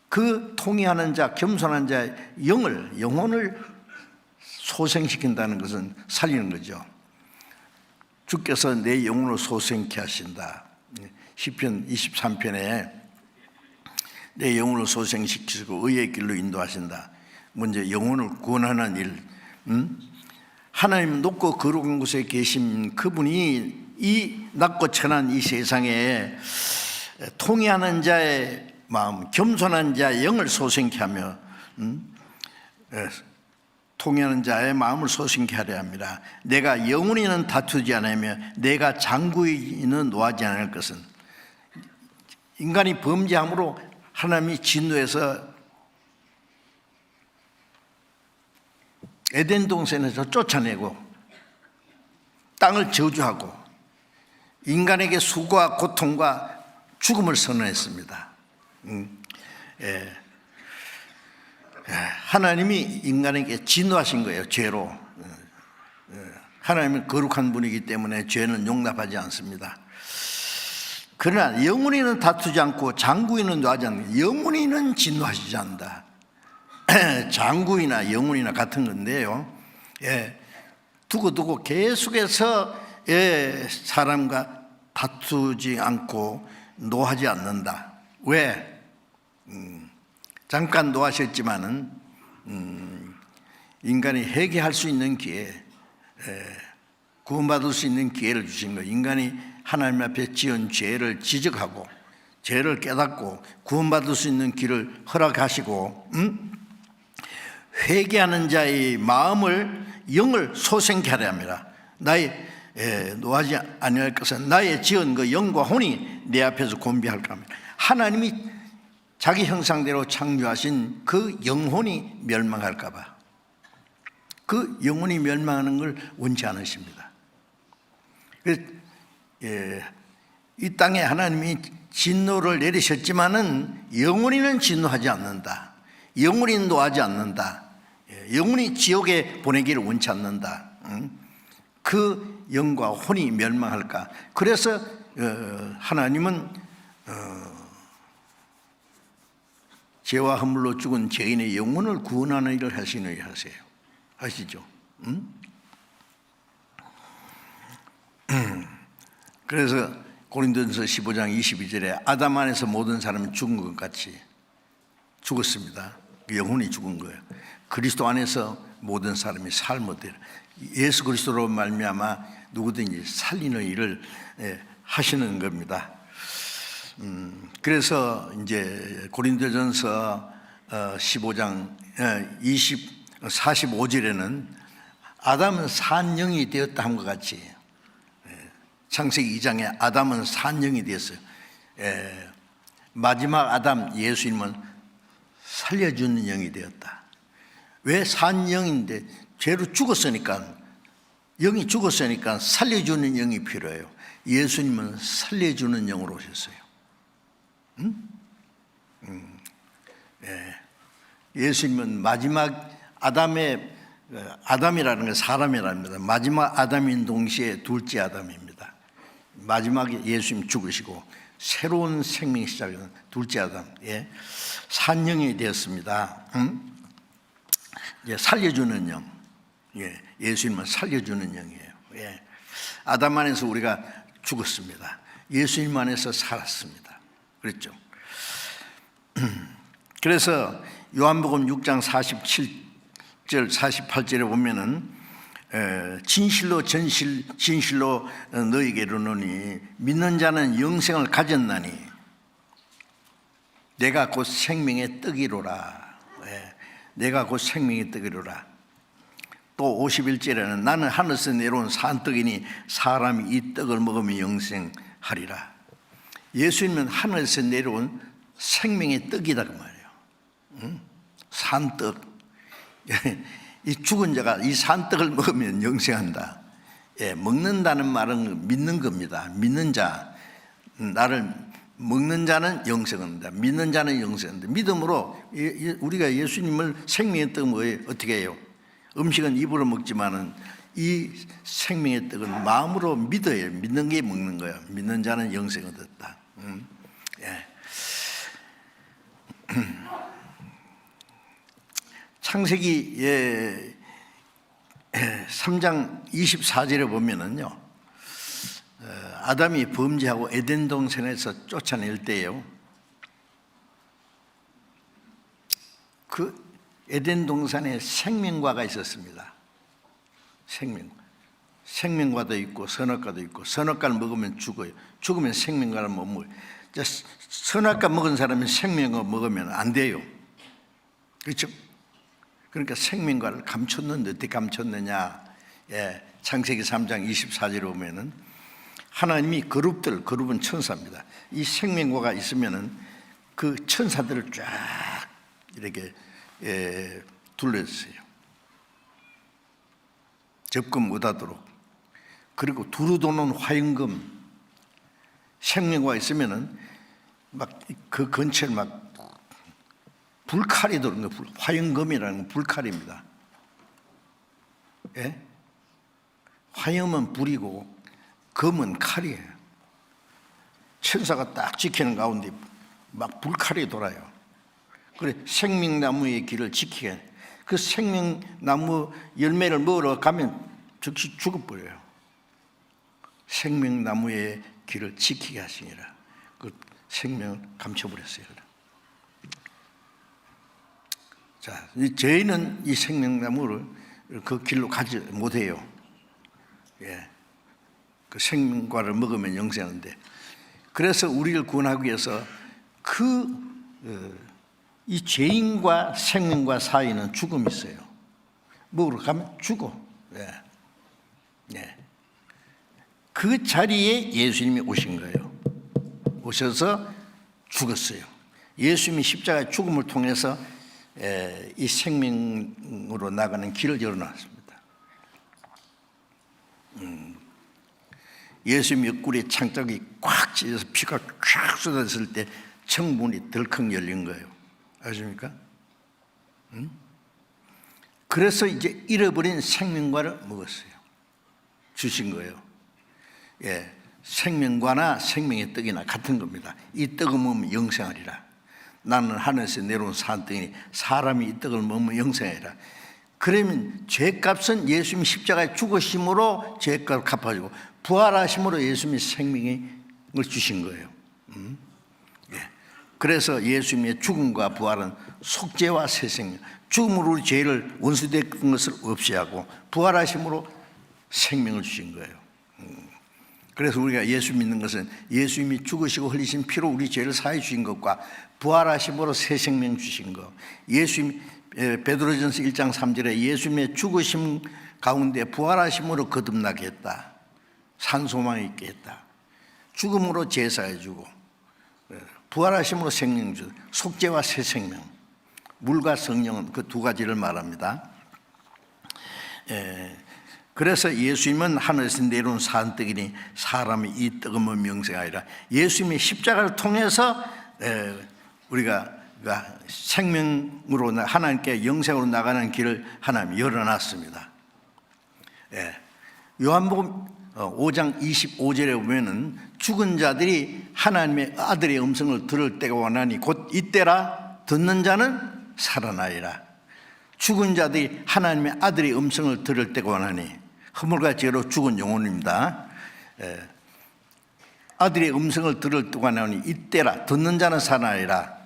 그 통회하는 자, 겸손한 자의 영혼을 소생시킨다는 것은 살리는 거죠. 주께서 내 영혼을 소생케 하신다. 시편 23편에 내 영혼을 소생시키시고 의의 길로 인도하신다. 먼저 영혼을 구원하는 일. 하나님 높고 거룩한 곳에 계신 그분이 이 낮고 천한 이 세상에 통회하는 자의 마음, 겸손한 자의 영을 소생케 하며 통회하는 자의 마음을 소생케 하려 합니다. 내가 영원히는 다투지 않으며 내가 장구인은 노하지 않을 것은, 인간이 범죄함으로 하나님이 진노해서 에덴 동산에서 쫓아내고 땅을 저주하고 인간에게 수고와 고통과 죽음을 선언했습니다. 하나님이 인간에게 진노하신 거예요, 죄로. 하나님은 거룩한 분이기 때문에 죄는 용납하지 않습니다. 그러나 영원히는 다투지 않고 장구인은 노하지 않는다. 영원히는 진노하시지 않는다. 장구이나 영혼이나 같은 건데요. 두고 계속해서 사람과 다투지 않고 노하지 않는다. 왜? 잠깐 노하셨지만은 인간이 회개할 수 있는 기회, 구원받을 수 있는 기회를 주신 거예요. 인간이 하나님 앞에 지은 죄를 지적하고 죄를 깨닫고 구원받을 수 있는 길을 허락하시고, 회개하는 자의 마음을, 영을 소생케 하려 합니다. 나의 노하지 아니할 것은 나의 지은 그 영과 혼이 내 앞에서 곤비할까 합니다. 하나님이 자기 형상대로 창조하신 그 영혼이 멸망할까 봐, 그 영혼이 멸망하는 걸 원치 않으십니다. 이 땅에 하나님이 진노를 내리셨지만은 영원히는 진노하지 않는다. 영원히 노하지 않는다. 영원히 지옥에 보내기를 원치 않는다. 그 영과 혼이 멸망할까. 그래서 하나님은 죄와 허물로 죽은 죄인의 영혼을 구원하는 일을 하시는 일 하세요. 아시죠? 그래서 고린도전서 15장 22절에 아담 안에서 모든 사람이 죽은 것 같이 죽었습니다. 영혼이 죽은 거예요. 그리스도 안에서 모든 사람이 삶 얻으라. 예수 그리스도로 말미암아 누구든지 살리는 일을 하시는 겁니다. 그래서 이제 고린도전서 15장 45절에는 아담은 산 영이 되었다 한 것 같이 창세기 2장에 아담은 산 영이 되었어요. 마지막 아담 예수님은 살려주는 영이 되었다. 왜 산 영인데? 죄로 죽었으니까, 영이 죽었으니까 살려주는 영이 필요해요. 예수님은 살려주는 영으로 오셨어요. 예수님은 마지막 아담이라는 게 사람이랍니다. 마지막 아담인 동시에 둘째 아담입니다. 마지막에 예수님 죽으시고 새로운 생명 시작은 둘째 아담, 산영이 되었습니다. 살려주는 영, 예수님은 살려주는 영이에요. 아담 안에서 우리가 죽었습니다. 예수님 안에서 살았습니다. 그랬죠. 그래서 요한복음 6장 47절 48절에 보면은 진실로 진실로 너희에게 이르노니 믿는 자는 영생을 가졌나니 내가 곧 생명의 떡이로라. 내가 곧 생명의 떡이로라. 또 51절에는 나는 하늘에서 내려온 산떡이니 사람이 이 떡을 먹으면 영생하리라. 예수님은 하늘에서 내려온 생명의 떡이다 그 말이에요. 산떡. 이 죽은 자가 이 산떡을 먹으면 영생한다. 먹는다는 말은 믿는 겁니다. 믿는 자, 나를 먹는 자는 영생한다. 믿는 자는 영생한다. 믿음으로 우리가 예수님을 생명의 떡 뭐예요? 어떻게 해요? 음식은 입으로 먹지만은 이 생명의 떡은 마음으로 믿어요. 믿는 게 먹는 거예요. 믿는 자는 영생을 얻었다. 창세기 3장 24절에 보면은요, 아담이 범죄하고 에덴 동산에서 쫓아낼 때요, 그 에덴 동산에 생명과가 있었습니다. 생명과도 있고 선악과도 있고, 선악과를 먹으면 죽어요. 죽으면 생명과를 못 먹어요. 선악과 먹은 사람이 생명과 먹으면 안 돼요. 그렇죠? 그러니까 생명과를 감췄는데 어떻게 감췄느냐? 창세기 3장 24절에 보면은 하나님이 그룹은 천사입니다. 이 생명과가 있으면은 그 천사들을 쫙 이렇게 둘러주세요. 접근 못하도록. 그리고 두루 도는 화영금, 생명과 있으면은 막 그 근처에 막 불칼이 도는 거, 화영금이라는 건 불칼입니다. 화염은 불이고 금은 칼이에요. 천사가 딱 지키는 가운데 막 불칼이 돌아요. 그래 생명나무의 길을 지키게. 그 생명나무 열매를 먹으러 가면 즉시 죽어버려요. 생명나무의 길을 지키게 하시니라. 그 생명을 감춰버렸어요. 자, 저희는 이 생명나무를 그 길로 가지 못해요. 그 생명과를 먹으면 영생하는데, 그래서 우리를 구원하기 위해서 이 죄인과 생명과 사이는 죽음이 있어요. 먹으러 가면 죽어. 그 자리에 예수님이 오신 거예요. 오셔서 죽었어요. 예수님이 십자가의 죽음을 통해서 이 생명으로 나가는 길을 열어놨습니다. 예수님 옆구리에 창자국이 꽉 찢어서 피가 쫙 쏟아졌을 때 청문이 덜컥 열린 거예요. 아십니까? 그래서 이제 잃어버린 생명과를 먹었어요. 주신 거예요. 예, 생명과나 생명의 떡이나 같은 겁니다. 이 떡을 먹으면 영생하리라. 나는 하늘에서 내려온 산떡이니 사람이 이 떡을 먹으면 영생하리라. 그러면 죄값은 예수님이 십자가에 죽으심으로 죄값을 갚아주고 부활하심으로 예수님이 생명을 주신 거예요. 예. 그래서 예수님의 죽음과 부활은 속죄와 새 생명, 죽음으로 우리 죄를 원수됐던 것을 없애하고 부활하심으로 생명을 주신 거예요. 그래서 우리가 예수 믿는 것은 예수님이 죽으시고 흘리신 피로 우리 죄를 사해 주신 것과 부활하심으로 새 생명 주신 것, 예수님 베드로전서 1장 3절에 예수님의 죽으심 가운데 부활하심으로 거듭나게 했다. 산소망이 있게 했다. 죽음으로 제사해 주고 부활하심으로 생명 주고 속죄와 새 생명, 물과 성령은 그 두 가지를 말합니다. 그래서 예수님은 하늘에서 내려온 산떡이니 사람이 이 떡을 먹으면 영생하리라. 예수님의 십자가를 통해서 우리가 생명으로 하나님께 영생으로 나가는 길을 하나님이 열어놨습니다. 요한복음 5장 25절에 보면은 죽은 자들이 하나님의 아들의 음성을 들을 때가 오나니 곧 이때라 듣는 자는 살아나리라. 죽은 자들이 하나님의 아들의 음성을 들을 때가 오나니 허물과 죄로 죽은 영혼입니다. 아들의 음성을 들을 때가 오나니 이때라 듣는 자는 살아나리라.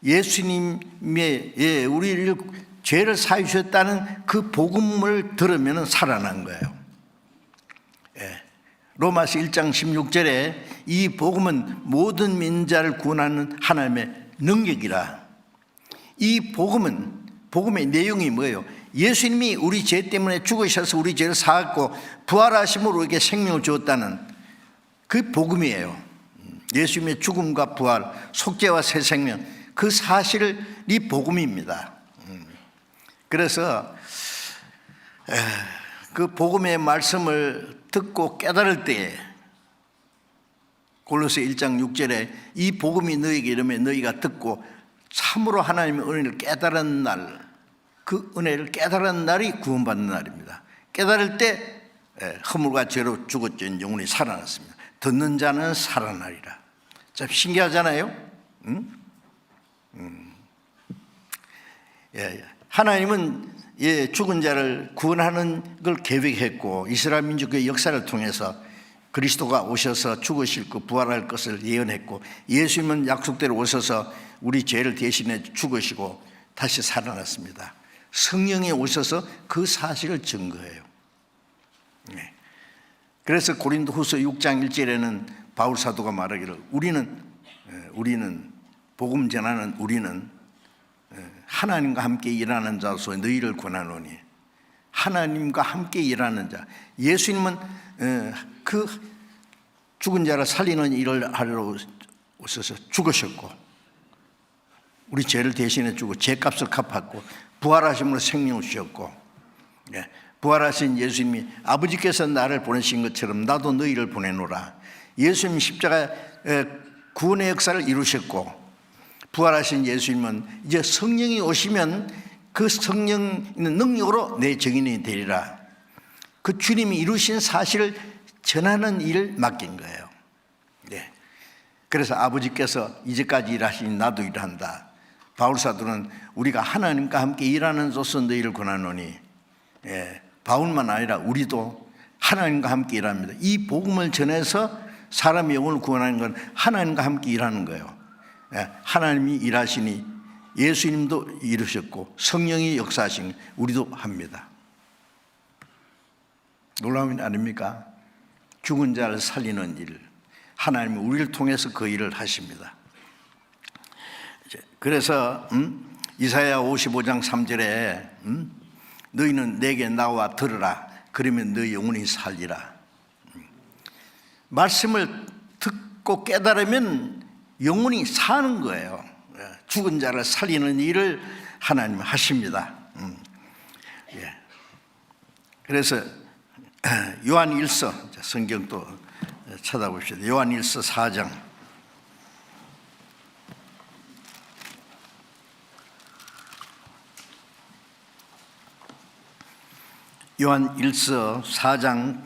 예수님의 우리를 죄를 사해 주셨다는 그 복음을 들으면 살아난 거예요. 로마서 1장 16절에 이 복음은 모든 민자를 구원하는 하나님의 능력이라. 이 복음의 내용이 뭐예요? 예수님이 우리 죄 때문에 죽으셔서 우리 죄를 사하고 부활하심으로 우리에게 생명을 주었다는 그 복음이에요. 예수님의 죽음과 부활, 속죄와 새 생명, 그 사실이 복음입니다. 그래서 그 복음의 말씀을 듣고 깨달을 때에 골로새 1장 6절에 이 복음이 너희에게 이르면 너희가 듣고 참으로 하나님의 은혜를 깨달은 날, 그 은혜를 깨달은 날이 구원받는 날입니다. 깨달을 때 허물과 죄로 죽었던 영혼이 살아났습니다. 듣는 자는 살아나리라. 참 신기하잖아요. 하나님은 죽은 자를 구원하는 걸 계획했고 이스라엘 민족의 역사를 통해서 그리스도가 오셔서 죽으실 것, 부활할 것을 예언했고 예수님은 약속대로 오셔서 우리 죄를 대신해 죽으시고 다시 살아났습니다. 성령이 오셔서 그 사실을 증거해요. 그래서 고린도후서 6장 1절에는 바울 사도가 말하기를 우리는 복음 전하는 우리는 하나님과 함께 일하는 자로서 너희를 권하노니. 하나님과 함께 일하는 자. 예수님은 그 죽은 자를 살리는 일을 하러 오셔서 죽으셨고 우리 죄를 대신해 주고 죄값을 갚았고 부활하심으로 생명을 주셨고 부활하신 예수님이 아버지께서 나를 보내신 것처럼 나도 너희를 보내노라. 예수님 십자가 구원의 역사를 이루셨고 부활하신 예수님은 이제 성령이 오시면 그 성령 있는 능력으로 내 증인이 되리라. 그 주님이 이루신 사실을 전하는 일을 맡긴 거예요. 그래서 아버지께서 이제까지 일하시니 나도 일한다. 바울 사도는 우리가 하나님과 함께 일하는 조서 너희를 권하노니 바울만 아니라 우리도 하나님과 함께 일합니다. 이 복음을 전해서 사람의 영혼을 구원하는 건 하나님과 함께 일하는 거예요. 하나님이 일하시니 예수님도 이루셨고 성령이 역사하신 우리도 합니다. 놀라운 일 아닙니까? 죽은 자를 살리는 일, 하나님은 우리를 통해서 그 일을 하십니다. 그래서 이사야 55장 3절에 너희는 내게 나와 들으라. 그러면 너희 영혼이 살리라. 말씀을 듣고 깨달으면 영혼이 사는 거예요. 죽은 자를 살리는 일을 하나님 하십니다. 그래서 요한 1서 성경 또 찾아봅시다. 요한일서 4장. 요한일서 4장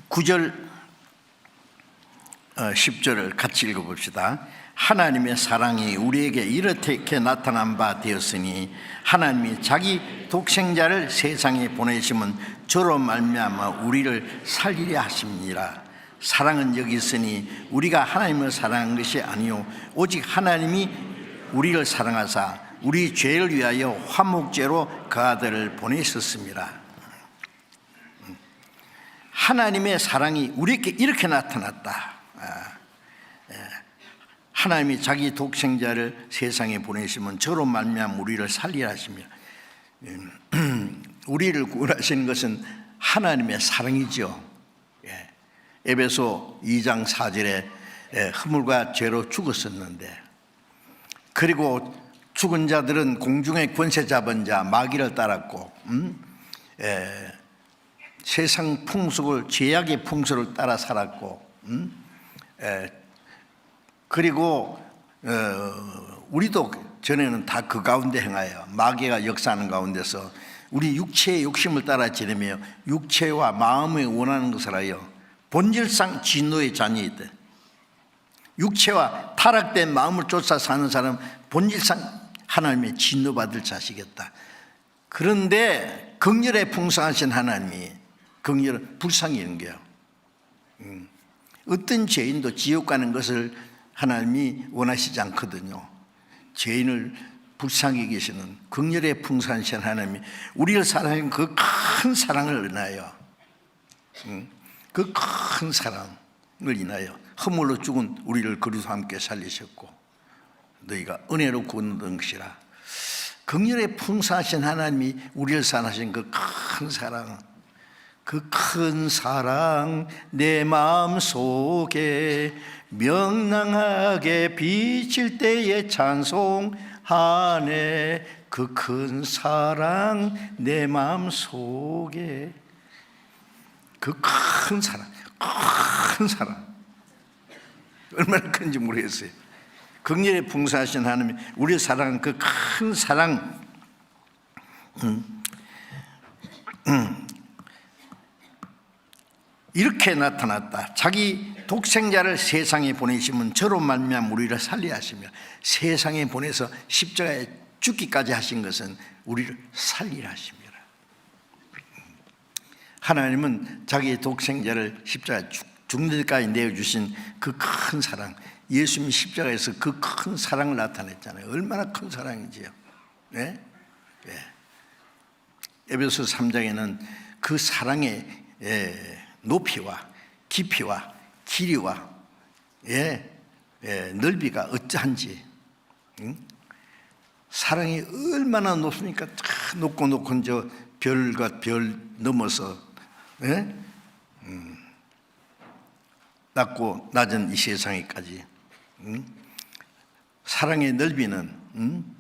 9절 10절을 같이 읽어봅시다. 하나님의 사랑이 우리에게 이렇게 나타난 바 되었으니 하나님이 자기 독생자를 세상에 보내심은 저로 말미암아 우리를 살리려 하심이라. 사랑은 여기 있으니 우리가 하나님을 사랑한 것이 아니요 오직 하나님이 우리를 사랑하사 우리 죄를 위하여 화목제로 그 아들을 보내셨습니다. 하나님의 사랑이 우리에게 이렇게 나타났다. 하나님이 자기 독생자를 세상에 보내시면 저로 말미암아 우리를 살리라 하시며, 우리를 구원하시는 것은 하나님의 사랑이죠. 에베소 2장 4절에 허물과 죄로 죽었었는데, 그리고 죽은 자들은 공중의 권세 잡은 자 마귀를 따랐고 세상 풍속을, 죄악의 풍속을 따라 살았고, 그리고 우리도 전에는 다 그 가운데 행하여 마귀가 역사하는 가운데서 우리 육체의 욕심을 따라 지내며 육체와 마음에 원하는 것을 하여 본질상 진노의 자녀이다. 육체와 타락된 마음을 쫓아 사는 사람은 본질상 하나님의 진노받을 자식이었다. 그런데 긍휼에 풍성하신 하나님이 긍휼은 불쌍히 여긴 거예요. 어떤 죄인도 지옥 가는 것을 하나님이 원하시지 않거든요. 죄인을 불쌍히 계시는 긍휼에 풍성하신 하나님이 우리를 사랑하는 그 큰 사랑을 인하여, 그 큰 사랑을 인하여 허물로 죽은 우리를 그리스도와 함께 살리셨고 너희가 은혜로 구원받은 것이라. 긍휼에 풍성하신 하나님이 우리를 사랑하신 그 큰 사랑, 그 큰 사랑 내 마음 속에 명랑하게 비칠 때에 찬송하네. 그 큰 사랑 내 마음 속에, 그 큰 사랑, 큰 사랑 얼마나 큰지 모르겠어요. 긍휼에 풍성하신 하나님이 우리를 사랑하는 그 큰 사랑, 이렇게 나타났다. 자기 독생자를 세상에 보내시면 저로 말미암아 우리를 살리려 하시며, 세상에 보내서 십자가에 죽기까지 하신 것은 우리를 살리려 하십니다. 하나님은 자기 독생자를 십자가에 죽는 데까지 내어주신 그 큰 사랑, 예수님이 십자가에서 그 큰 사랑을 나타냈잖아요. 얼마나 큰 사랑인지요. 네? 에베소 3장에는 그 사랑의 높이와 깊이와 길이와 넓이가 어떠한지, 사랑이 얼마나 높습니까? 높고 저 별과 별 넘어서 낮고 낮은 이 세상에까지, 사랑의 넓이는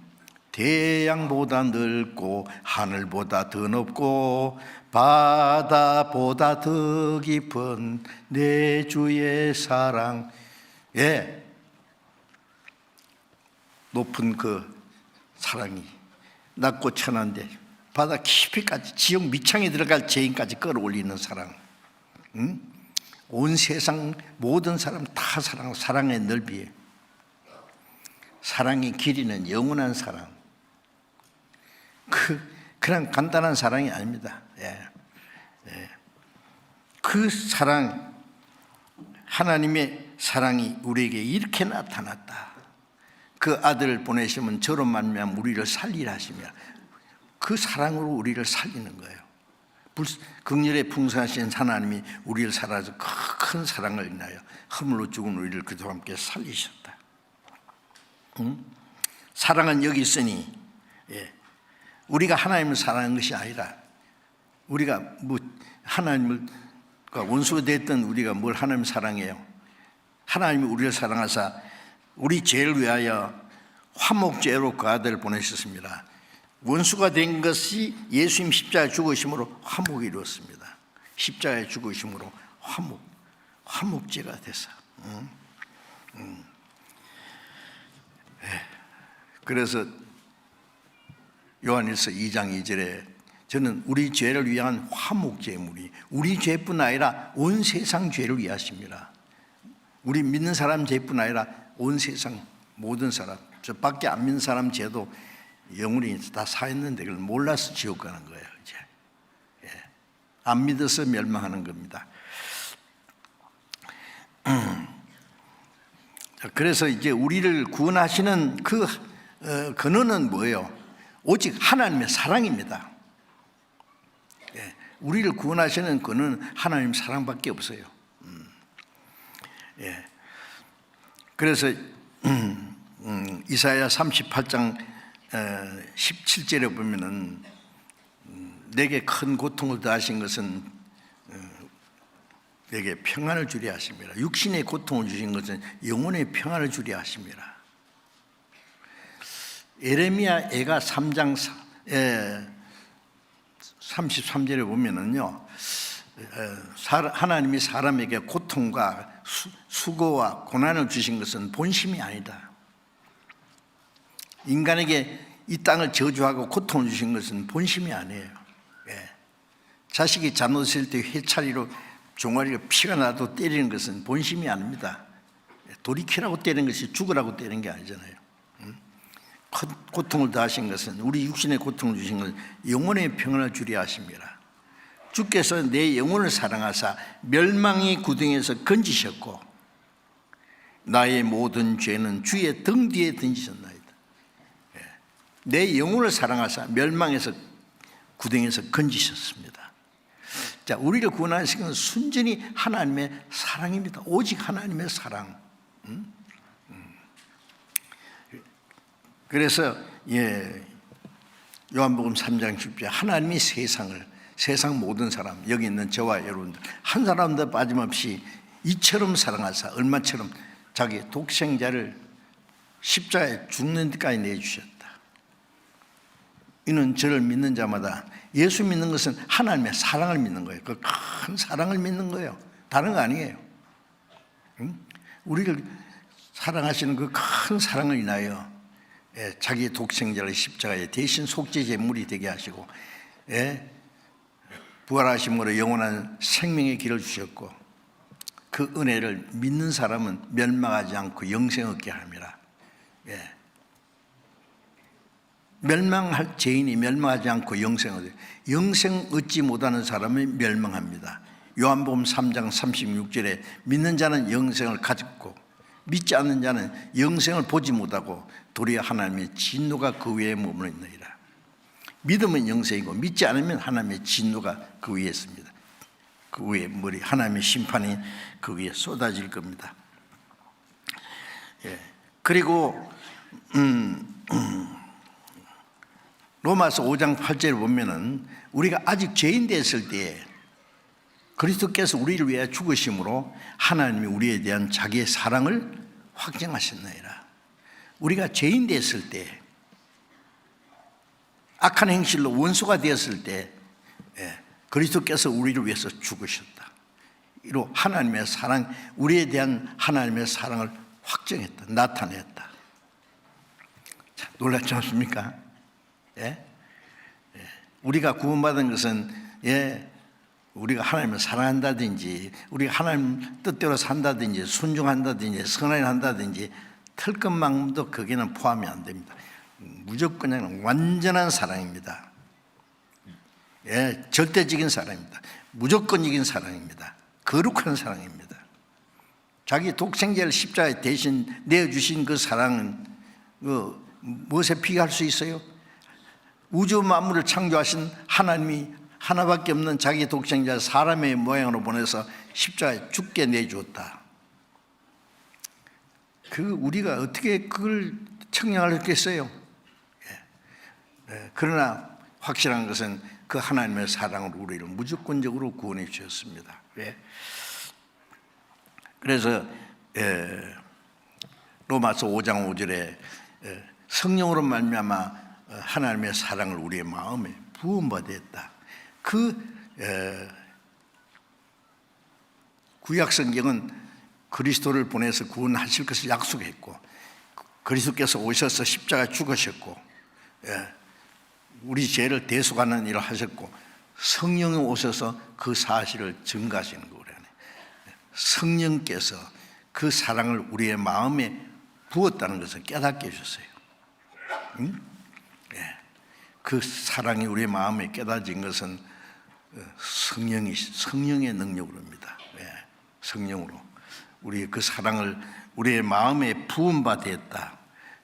대양보다 넓고 하늘보다 더 높고 바다보다 더 깊은 내 주의 사랑. 높은 그 사랑이 낮고 천한데 바다 깊이까지, 지옥 밑창에 들어갈 죄인까지 끌어올리는 사랑. 온 세상 모든 사람 다 사랑, 사랑의 넓이, 사랑의 길이는 영원한 사랑. 그냥 간단한 사랑이 아닙니다. 그 사랑, 하나님의 사랑이 우리에게 이렇게 나타났다. 그 아들을 보내시면 저로 말미암아 우리를 살리라 하시며, 그 사랑으로 우리를 살리는 거예요. 긍휼에 풍성하신 하나님이 우리를 살아서 큰 사랑을 인하여 허물로 죽은 우리를 그리스도와 함께 살리셨다. 사랑은 여기 있으니, 우리가 하나님을 사랑하는 것이 아니라, 우리가 뭐 하나님을 원수가 됐던 우리가 뭘 하나님을 사랑해요? 하나님이 우리를 사랑하사 우리 죄를 위하여 화목제로 그 아들을 보내셨습니다. 원수가 된 것이 예수님 십자가 죽으심으로 화목이 이루었습니다. 십자가의 죽으심으로 화목제가 됐어. 그래서 요한일서 2장 2절에 저는 우리 죄를 위한 화목제물이 우리 죄뿐 아니라 온 세상 죄를 위하십니다. 우리 믿는 사람 죄뿐 아니라 온 세상 모든 사람, 저 밖에 안 믿는 사람 죄도 영혼이 다 사했는데 그걸 몰라서 지옥 가는 거예요. 이제 안 믿어서 멸망하는 겁니다. 그래서 이제 우리를 구원하시는 그 근원은 뭐예요? 오직 하나님의 사랑입니다. 우리를 구원하시는 근원은 하나님 사랑밖에 없어요. 그래서 이사야 38장 17절에 보면은 내게 큰 고통을 더하신 것은 내게 평안을 주려 하십니다. 육신의 고통을 주신 것은 영혼의 평안을 주려 하십니다. 예레미야 애가 3장 33절에 보면은요, 하나님이 사람에게 고통과 수고와 고난을 주신 것은 본심이 아니다. 인간에게 이 땅을 저주하고 고통을 주신 것은 본심이 아니에요. 자식이 잘못했을 때 회차리로 종아리가 피가 나도 때리는 것은 본심이 아닙니다. 돌이키라고 때리는 것이 죽으라고 때리는 게 아니잖아요. 고통을 더하신 것은, 우리 육신의 고통을 주신 것은 영혼의 평안을 주려 하십니다. 주께서 내 영혼을 사랑하사 멸망의 구덩이에서 건지셨고 나의 모든 죄는 주의 등 뒤에 던지셨나이다. 내 영혼을 사랑하사 멸망에서 구덩이에서 건지셨습니다. 자, 우리를 구원하신 것은 순전히 하나님의 사랑입니다. 오직 하나님의 사랑. 그래서 요한복음 3장 10절 하나님이 세상 모든 사람, 여기 있는 저와 여러분들 한 사람도 빠짐없이 이처럼 사랑하사 얼마처럼 자기 독생자를 십자가에 죽는 데까지 내주셨다. 이는 저를 믿는 자마다, 예수 믿는 것은 하나님의 사랑을 믿는 거예요. 그 큰 사랑을 믿는 거예요. 다른 거 아니에요. 우리를 사랑하시는 그 큰 사랑을 인하여 자기의 독생자를 십자가에 대신 속죄 제물이 되게 하시고 부활하심으로 영원한 생명의 길을 주셨고 그 은혜를 믿는 사람은 멸망하지 않고 영생 얻게 합니다. 멸망할 죄인이 멸망하지 않고 영생 얻지 못하는 사람은 멸망합니다. 요한복음 3장 36절에 믿는 자는 영생을 가졌고 믿지 않는 자는 영생을 보지 못하고 도리어 하나님의 진노가 그 위에 머무르니라. 믿으면 영생이고 믿지 않으면 하나님의 진노가 그 위에 있습니다. 그 위에 하나님의 심판이 그 위에 쏟아질 겁니다. 그리고 로마서 5장 8절을 보면은 우리가 아직 죄인 됐을 때 그리스도께서 우리를 위해 죽으심으로 하나님이 우리에 대한 자기의 사랑을 확증하셨나이다. 우리가 죄인 됐을 때, 악한 행실로 원수가 되었을 때 그리스도께서 우리를 위해서 죽으셨다. 이로 하나님의 사랑, 우리에 대한 하나님의 사랑을 확정했다, 나타냈다. 자, 놀랍지 않습니까? 우리가 구원받은 것은 우리가 하나님을 사랑한다든지 우리가 하나님 뜻대로 산다든지 순종한다든지 선행한다든지 털끝만큼도 거기는 포함이 안 됩니다. 무조건 그냥 완전한 사랑입니다. 절대적인 사랑입니다. 무조건적인 사랑입니다. 거룩한 사랑입니다. 자기 독생자를 십자가에 대신 내어주신 그 사랑은 무엇에 비교할 수 있어요? 우주 만물을 창조하신 하나님이 하나밖에 없는 자기 독생자 사람의 모양으로 보내서 십자가에 죽게 내주었다. 우리가 어떻게 그걸 청량할 수 있겠어요? 그러나 확실한 것은 그 하나님의 사랑으로 우리를 무조건적으로 구원해 주셨습니다. 그래서 로마서 5장 5절에 성령으로 말미암아 하나님의 사랑을 우리의 마음에 부음받았다. 구약 성경은 그리스도를 보내서 구원하실 것을 약속했고, 그리스도께서 오셔서 십자가 죽으셨고, 우리 죄를 대속하는 일을 하셨고, 성령이 오셔서 그 사실을 증가하시는 거예요. 성령께서 그 사랑을 우리의 마음에 부었다는 것을 깨닫게 해주셨어요. 그 사랑이 우리의 마음에 깨닫진 것은 성령의 능력으로입니다. 성령으로 우리 그 사랑을 우리의 마음에 부은 바 되었다.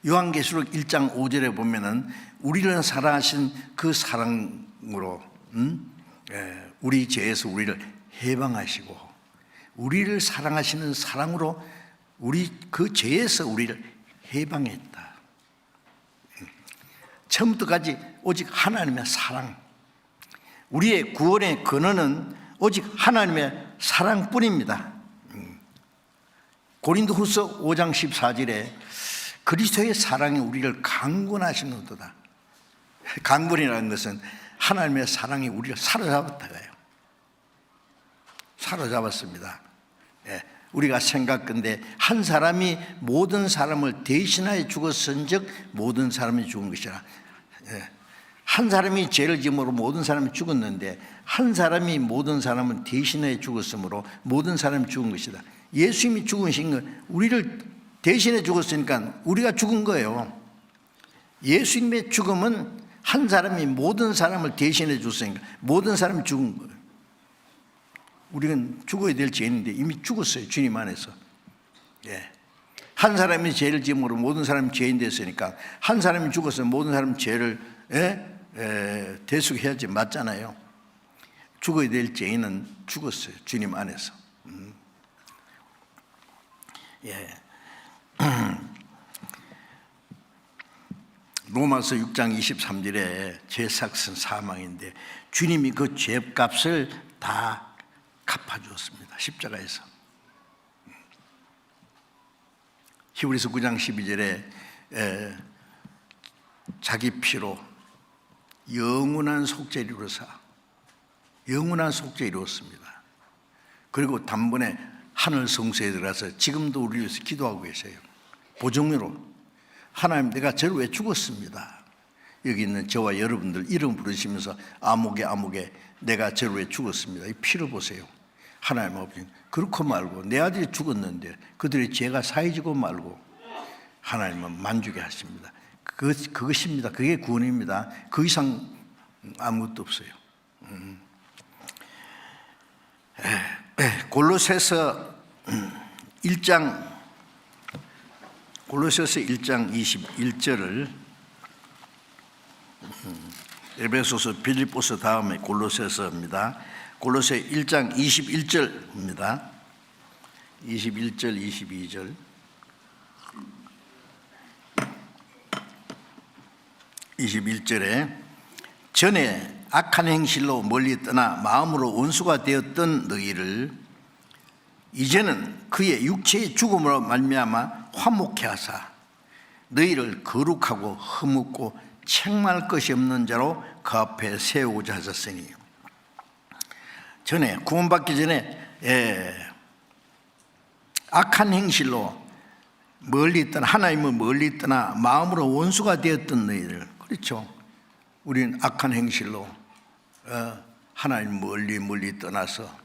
요한계시록 1장 5절에 보면은 우리를 사랑하신 그 사랑으로 우리 죄에서 우리를 해방하시고, 우리를 사랑하시는 사랑으로 우리 그 죄에서 우리를 해방했다. 처음부터까지 오직 하나님의 사랑, 우리의 구원의 근원은 오직 하나님의 사랑뿐입니다. 고린도후서 5장 14절에 그리스도의 사랑이 우리를 강권하시는도다. 강권이라는 것은 하나님의 사랑이 우리를 사로잡았다고요. 사로잡았습니다. 우리가 생각건대 한 사람이 모든 사람을 대신하여 죽었은즉 모든 사람이 죽은 것이라. 한 사람이 죄를 지음으로 모든 사람이 죽었는데 한 사람이 모든 사람을 대신하여 죽었으므로 모든 사람이 죽은 것이다. 예수님이 죽으신 건 우리를 대신해 죽었으니까 우리가 죽은 거예요. 예수님의 죽음은 한 사람이 모든 사람을 대신해 줬으니까 모든 사람이 죽은 거예요. 우리는 죽어야 될 죄인인데 이미 죽었어요. 주님 안에서. 한 사람이 죄를 지음으로 모든 사람이 죄인 됐으니까 한 사람이 죽어서 모든 사람이 죄를 대속해야지. 맞잖아요. 죽어야 될 죄인은 죽었어요. 주님 안에서. 로마서 6장 23절에 죄삭은 사망인데 주님이 그 죄값을 다 갚아주었습니다. 십자가에서. 히브리서 9장 12절에 자기 피로 영원한 속죄를 이루사 영원한 속죄를 이루었습니다. 그리고 단번에 하늘 성소에 들어가서 지금도 우리를 위해서 기도하고 계세요. 보정으로 하나님, 내가 저를 왜 죽었습니다. 여기 있는 저와 여러분들 이름 부르시면서 아무개 내가 저를 왜 죽었습니다. 이 피를 보세요. 하나님 아버지, 그렇고 말고 내 아들이 죽었는데 그들의 죄가 사해지고 말고 하나님은 만족해 하십니다. 그것입니다. 그게 구원입니다. 그 이상 아무것도 없어요. 골로새서 1장 21절을 에베소서, 빌립보서 다음에 골로새서입니다. 골로새 1장 21절입니다. 21절, 22절. 21절에 전에 악한 행실로 멀리 떠나 마음으로 원수가 되었던 너희를 이제는 그의 육체의 죽음으로 말미암아 화목케 하사 너희를 거룩하고 허묻고 책망할 것이 없는 자로 그 앞에 세우고자 하셨으니. 전에 구원받기 전에 악한 행실로 멀리 떠나, 하나님을 멀리 떠나 마음으로 원수가 되었던 너희들. 그렇죠. 우리는 악한 행실로 하나님 멀리 떠나서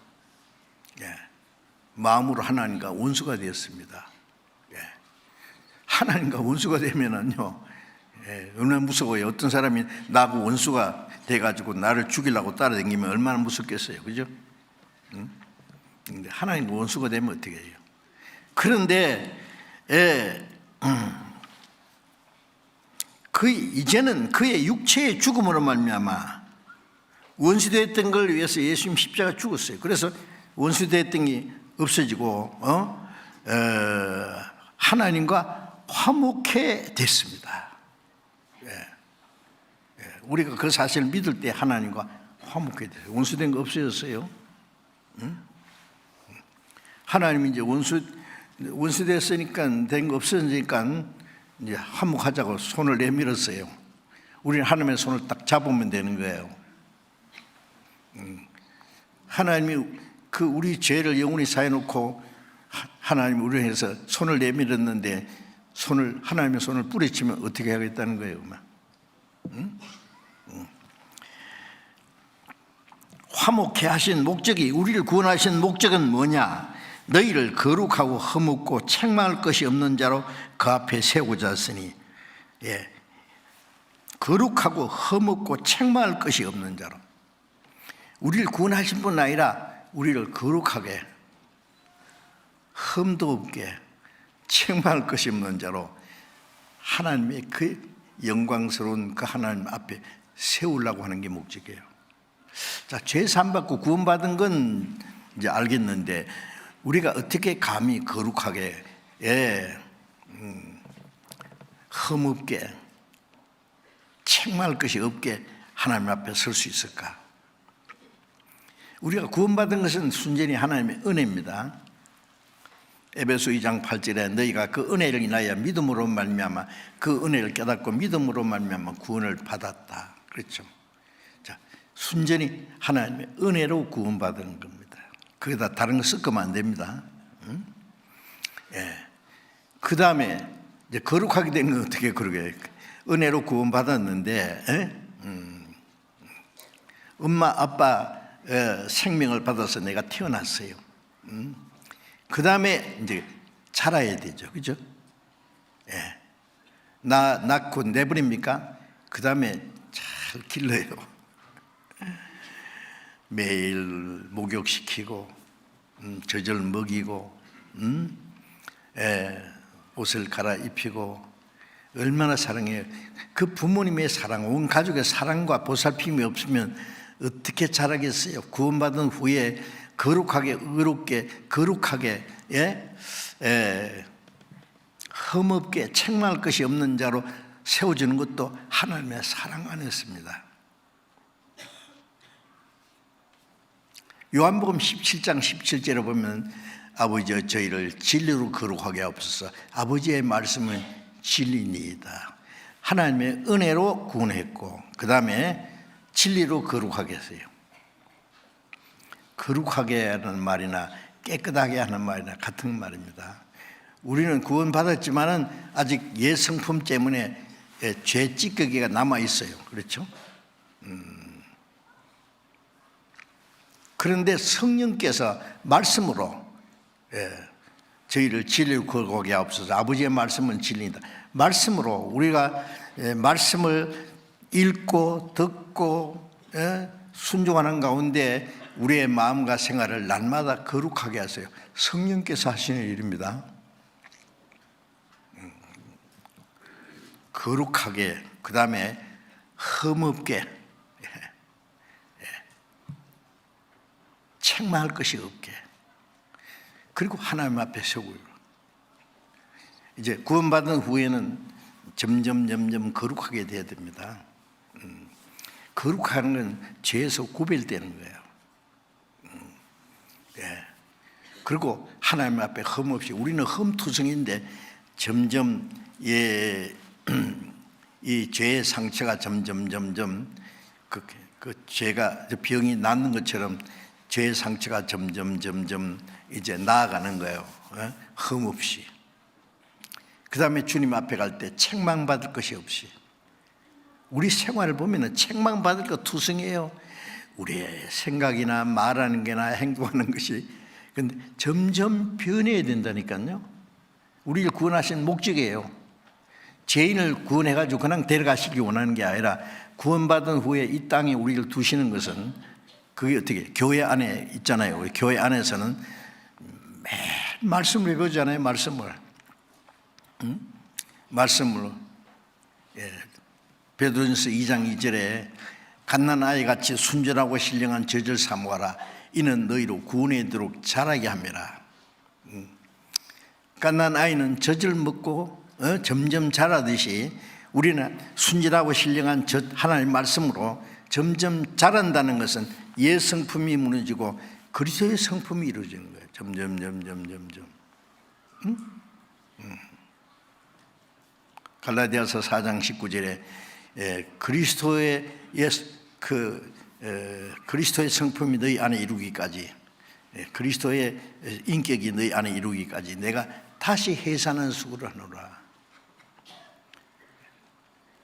마음으로 하나님과 원수가 되었습니다. 하나님과 원수가 되면은요, 얼마나 무서워요. 어떤 사람이 나하고 원수가 돼가지고 나를 죽이려고 따라다니면 얼마나 무섭겠어요. 그죠? 근데 하나님과 원수가 되면 어떻게 해요? 그런데 이제는 그의 육체의 죽음으로 말미암아 원수되었던 걸 위해서 예수님 십자가 죽었어요. 그래서 원수되었던 게 없어지고 하나님과 화목해 됐습니다. 우리가 그 사실을 믿을 때 하나님과 화목해 됐어요. 원수된 거 없어졌어요. 하나님이 이제 원수됐으니까 된 거 없어지니까 이제 화목하자고 손을 내밀었어요. 우리는 하나님의 손을 딱 잡으면 되는 거예요. 하나님이 그 우리 죄를 영원히 사해놓고 하나님 우리를 해서 손을 내밀었는데 하나님의 손을 뿌리치면 어떻게 하겠다는 거예요? 화목해 하신 목적이, 우리를 구원하신 목적은 뭐냐? 너희를 거룩하고 허묻고 책망할 것이 없는 자로 그 앞에 세우고자 하시니, 거룩하고 허묻고 책망할 것이 없는 자로. 우리를 구원하신 분 아니라 우리를 거룩하게, 흠도 없게, 책망할 것이 없는 자로 하나님의 그 영광스러운 그 하나님 앞에 세우려고 하는 게 목적이에요. 자, 죄 사함받고 구원받은 건 이제 알겠는데, 우리가 어떻게 감히 거룩하게, 흠없게, 책망할 것이 없게 하나님 앞에 설 수 있을까? 우리가 구원받은 것은 순전히 하나님의 은혜입니다. 에베소 2장 8절에 너희가 그 은혜를 인하여 믿음으로 말미암아 그 은혜를 깨닫고 믿음으로 말미암아 구원을 받았다. 그렇죠? 자, 순전히 하나님의 은혜로 구원받은 겁니다. 거기다 다른 거 섞으면 안 됩니다. 그 다음에 이제 거룩하게 된 건 어떻게 그러게? 은혜로 구원받았는데, 엄마 아빠 생명을 받아서 내가 태어났어요. 그 다음에 이제 자라야 되죠, 그죠? 낳고 내버립니까? 그 다음에 잘 길러요. 매일 목욕시키고, 젖을 먹이고, 옷을 갈아입히고, 얼마나 사랑해요. 그 부모님의 사랑, 온 가족의 사랑과 보살핌이 없으면 어떻게 자라겠어요? 구원받은 후에 거룩하게, 의롭게, 거룩하게, 흠없게, 책망할 것이 없는 자로 세워지는 것도 하나님의 사랑 안에서입니다. 요한복음 17장 17절에 보면 아버지여 저희를 진리로 거룩하게 하옵소서. 아버지의 말씀은 진리니이다. 하나님의 은혜로 구원했고, 그 다음에 진리로 거룩하게 했어요. 거룩하게 하는 말이나 깨끗하게 하는 말이나 같은 말입니다. 우리는 구원받았지만은 아직 옛 성품 때문에 죄 찌꺼기가 남아 있어요. 그렇죠? 그런데 성령께서 말씀으로 저희를 진리로 거룩하게 하옵소서. 아버지의 말씀은 진리이다. 말씀으로 우리가 말씀을 읽고 듣고 순종하는 가운데 우리의 마음과 생활을 날마다 거룩하게 하세요. 성령께서 하시는 일입니다. 거룩하게, 그 다음에 흠없게, 책망할 것이 없게, 그리고 하나님 앞에 세우고, 이제 구원받은 후에는 점점 거룩하게 돼야 됩니다. 거룩하는 건 죄에서 구별되는 거예요. 그리고 하나님 앞에 흠없이, 우리는 흠투성인데 점점 이 죄의 상처가 점점 그 죄가 병이 낫는 것처럼 죄의 상처가 점점 이제 나아가는 거예요. 흠없이. 그 다음에 주님 앞에 갈 때 책망받을 것이 없이. 우리 생활을 보면은 책망받을 것 투성이에요. 우리의 생각이나 말하는 게나 행동하는 것이. 근데 점점 변해야 된다니까요. 우리를 구원하신 목적이에요. 죄인을 구원해가지고 그냥 데려가시기 원하는 게 아니라, 구원받은 후에 이 땅에 우리를 두시는 것은, 그게 어떻게, 교회 안에 있잖아요. 교회 안에서는 매일 말씀을 읽어주잖아요. 말씀으로. 베드로전서 2장 2절에 갓난아이 같이 순전하고 신령한 젖을 사모하라. 이는 너희로 구원에 이르도록 자라게 함이라. 갓난아이는 젖을 먹고 점점 자라듯이 우리는 순전하고 신령한 젖, 하나님의 말씀으로 점점 자란다는 것은 옛 성품이 무너지고 그리스도의 성품이 이루어지는 거예요. 점점. 갈라디아서 4장 19절에 그리스도의 성품이 너희 안에 이루기까지, 그리스도의 인격이 너희 안에 이루기까지 내가 다시 해산하는 수고를 하노라.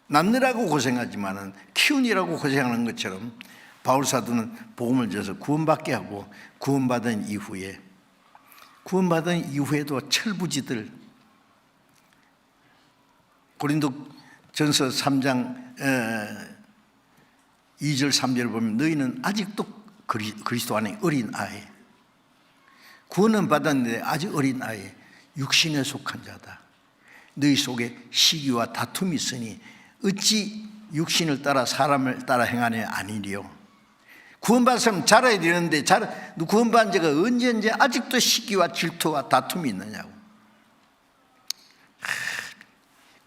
낳느라고 고생하지만은 키우느라고 고생하는 것처럼 바울 사도는 복음을 전해서 구원받게 하고 구원받은 이후에도 철부지들, 고린도전서 3장 2절 3절을 보면 너희는 아직도 그리스도 안에 어린 아이, 구원은 받았는데 아직 어린 아이, 육신에 속한 자다. 너희 속에 시기와 다툼이 있으니 어찌 육신을 따라 사람을 따라 행하냐 아니리요. 구원받은 사람 자라야 되는데 구원받은 자가 언제 아직도 시기와 질투와 다툼이 있느냐고.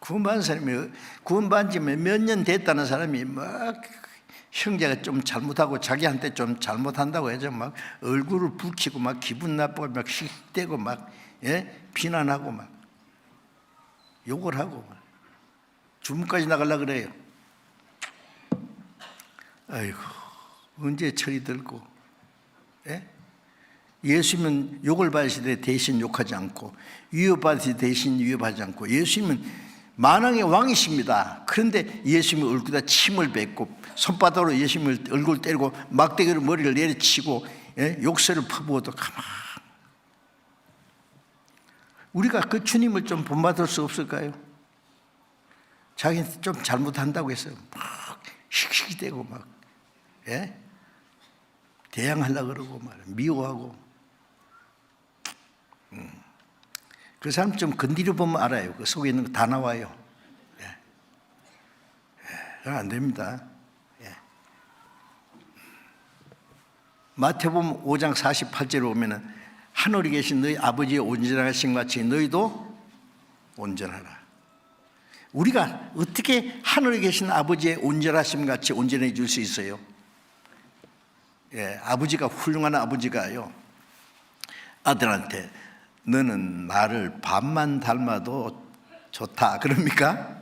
구원받은 사람이 구원받은 지 몇 년 됐다는 사람이 막 형제가 좀 잘못하고 자기한테 좀 잘못한다고 해서 막 얼굴을 붉히고 막 기분 나쁘고 막 씩대고 막 비난하고 막 욕을 하고 막 주문까지 나가려고 그래요. 아이고, 언제 철이 들고, 예수님은 욕을 받으시되 대신 욕하지 않고 위협받으시되 대신 위협하지 않고, 예수님은 만왕의 왕이십니다. 그런데 예수님이 얼굴에다 침을 뱉고 손바닥으로 예수님을 얼굴 때리고 막대기로 머리를 내리치고 욕설을 퍼부어도 가만. 우리가 그 주님을 좀 본받을 수 없을까요? 자기한테 좀 잘못한다고 해서 막 씩씩대고 막 대항하려고 그러고 막 미워하고. 그 사람 좀 건드려 보면 알아요. 그 속에 있는 거 다 나와요. 안 됩니다. 마태복음 5장 48절에 보면은 하늘에 계신 너희 아버지의 온전하신 같이 너희도 온전하라. 우리가 어떻게 하늘에 계신 아버지의 온전하심 같이 온전해 줄 수 있어요? 아버지가, 훌륭한 아버지가요, 아들한테 너는 나를 반만 닮아도 좋다 그럽니까?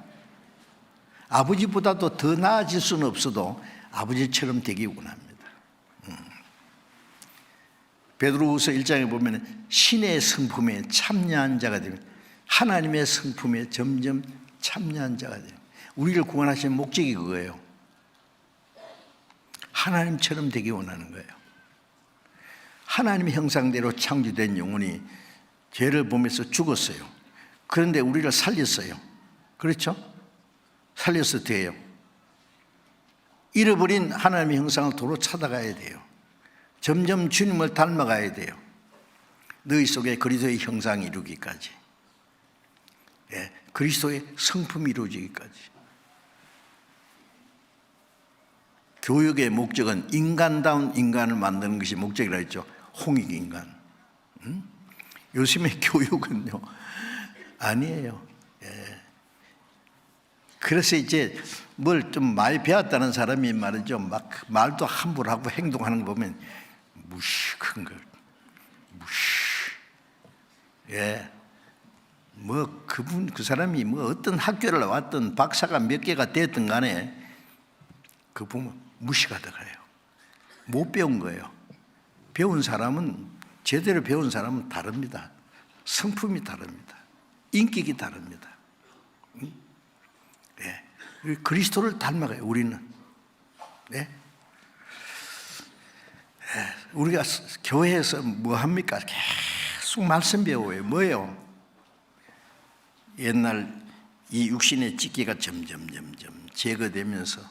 아버지보다도 더 나아질 수는 없어도 아버지처럼 되기 원합니다. 베드로후서 1장에 보면 신의 성품에 참여한 자가 되면, 하나님의 성품에 점점 참여한 자가 돼요. 우리를 구원하신 목적이 그거예요. 하나님처럼 되기 원하는 거예요. 하나님의 형상대로 창조된 영혼이 죄를 보면서 죽었어요. 그런데 우리를 살렸어요. 그렇죠? 살려서 돼요. 잃어버린 하나님의 형상을 도로 찾아가야 돼요. 점점 주님을 닮아가야 돼요. 너희 속에 그리스도의 형상이 이루기까지, 그리스도의 성품이 이루어지기까지. 교육의 목적은 인간다운 인간을 만드는 것이 목적이라 했죠. 홍익인간. 요즘의 교육은요, 아니에요. 그래서 이제 뭘 좀 많이 배웠다는 사람이 말이죠, 막 말도 함부로 하고 행동하는 거 보면 무식한 걸, 뭐 그 사람이 뭐 어떤 학교를 나왔든 박사가 몇 개가 됐든 간에 그 보면 무시가 들어가요. 못 배운 거예요. 배운 사람은, 제대로 배운 사람은 다릅니다. 성품이 다릅니다. 인격이 다릅니다. 그리스도를 닮아가요, 우리는. 우리가 교회에서 뭐 합니까? 계속 말씀 배워요. 뭐예요? 옛날 이 육신의 찢기가 점점 제거되면서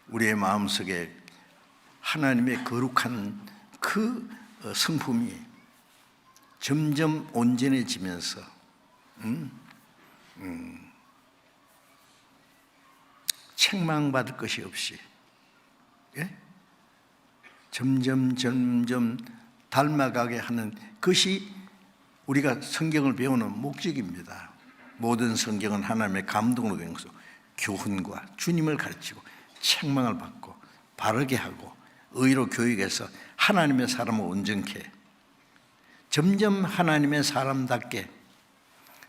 우리의 마음속에 하나님의 거룩한 그 성품이 점점 온전해지면서 책망받을 것이 없이 점점 닮아가게 하는 것이 우리가 성경을 배우는 목적입니다. 모든 성경은 하나님의 감동으로 된 것으로 교훈과 주님을 가르치고 책망을 받고 바르게 하고 의로 교육해서 하나님의 사람을 온전케, 점점 하나님의 사람답게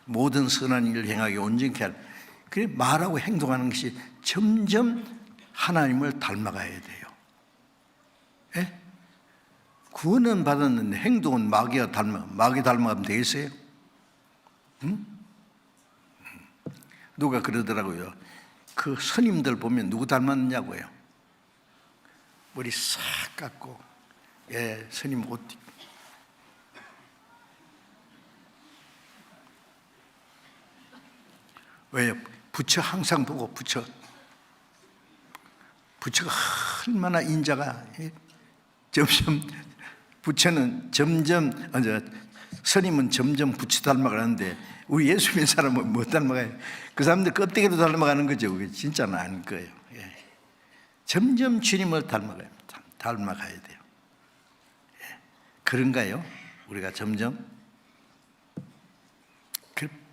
모든 선한 일을 행하게 온전케 할, 그래 말하고 행동하는 것이 점점 하나님을 닮아가야 돼요. 구원은 받았는데 행동은 마귀 닮아가면 되겠어요? 응? 누가 그러더라고요. 그 스님들 보면 누구 닮았느냐고요. 머리 싹 깎고, 스님 옷. 왜요? 부처 항상 보고 부처가 얼마나 인자가 점점 부처는 점점 스님은 점점 부처 닮아가는데 우리 예수 믿는 사람은 뭐 닮아가요? 그 사람들 껍데기로 닮아가는 거죠. 그게 진짜는 아닐 거예요. 점점 주님을 닮아가야 돼요. 그런가요? 우리가 점점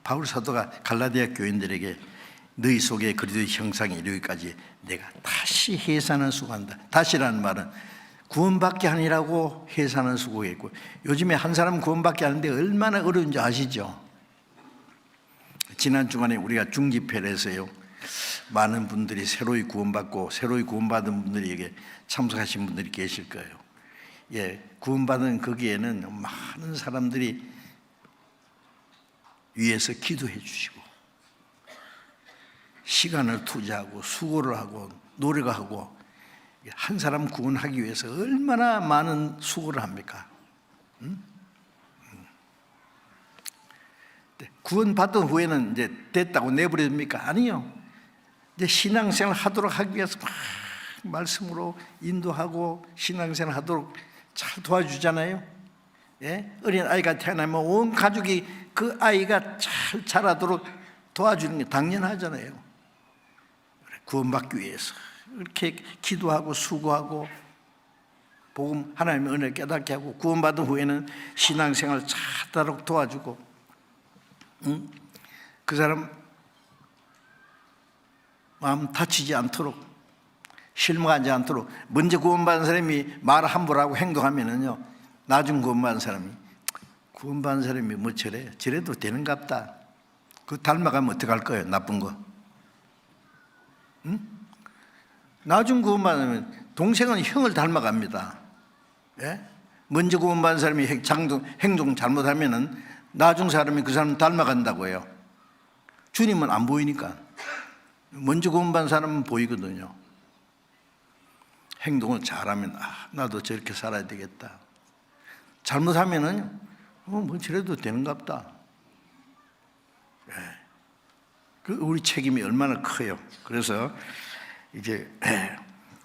바울 사도가 갈라디아 교인들에게 너희 속에 그리스도의 형상이 이르기까지 내가 다시 해산을 수고한다. 다시라는 말은 구원받게 하니라고 해산을 수고했고, 요즘에 한 사람 구원받게 하는데 얼마나 어려운지 아시죠? 지난 주간에 우리가 중집회를 해서요, 많은 분들이 새로이 구원받고 새로이 구원받은 분들에게 참석하신 분들이 계실 거예요. 구원받은 거기에는 많은 사람들이 위에서 기도해 주시고 시간을 투자하고 수고를 하고 노력하고, 한 사람 구원하기 위해서 얼마나 많은 수고를 합니까? 구원받은 후에는 이제 됐다고 내버려둡니까? 아니요. 이제 신앙생활 하도록 하기 위해서 막 말씀으로 인도하고 신앙생활 하도록 잘 도와주잖아요. 어린 아이가 태어나면 온 가족이 그 아이가 잘 자라도록 도와주는 게 당연하잖아요. 구원받기 위해서 이렇게 기도하고 수고하고 복음 하나님의 은혜를 깨닫게 하고, 구원받은 후에는 신앙생활 잘하도록 도와주고, 그 사람 마음 다치지 않도록, 실망하지 않도록. 먼저 구원받은 사람이 말 함부로 하고 행동하면은요, 나중 구원받은 사람이 뭐 저래도 되는갑다. 그 닮아가면 어떡할 거예요? 나쁜 거. 나중 구원받으면 동생은 형을 닮아갑니다. 먼저 구원받은 사람이 행동 잘못하면은 나중 사람이 그 사람 닮아간다고요. 주님은 안 보이니까. 먼저 구원받은 사람은 보이거든요. 행동을 잘하면 나도 저렇게 살아야 되겠다. 잘못하면은 뭐 저래도 되는갑다. 우리 책임이 얼마나 커요. 그래서 이제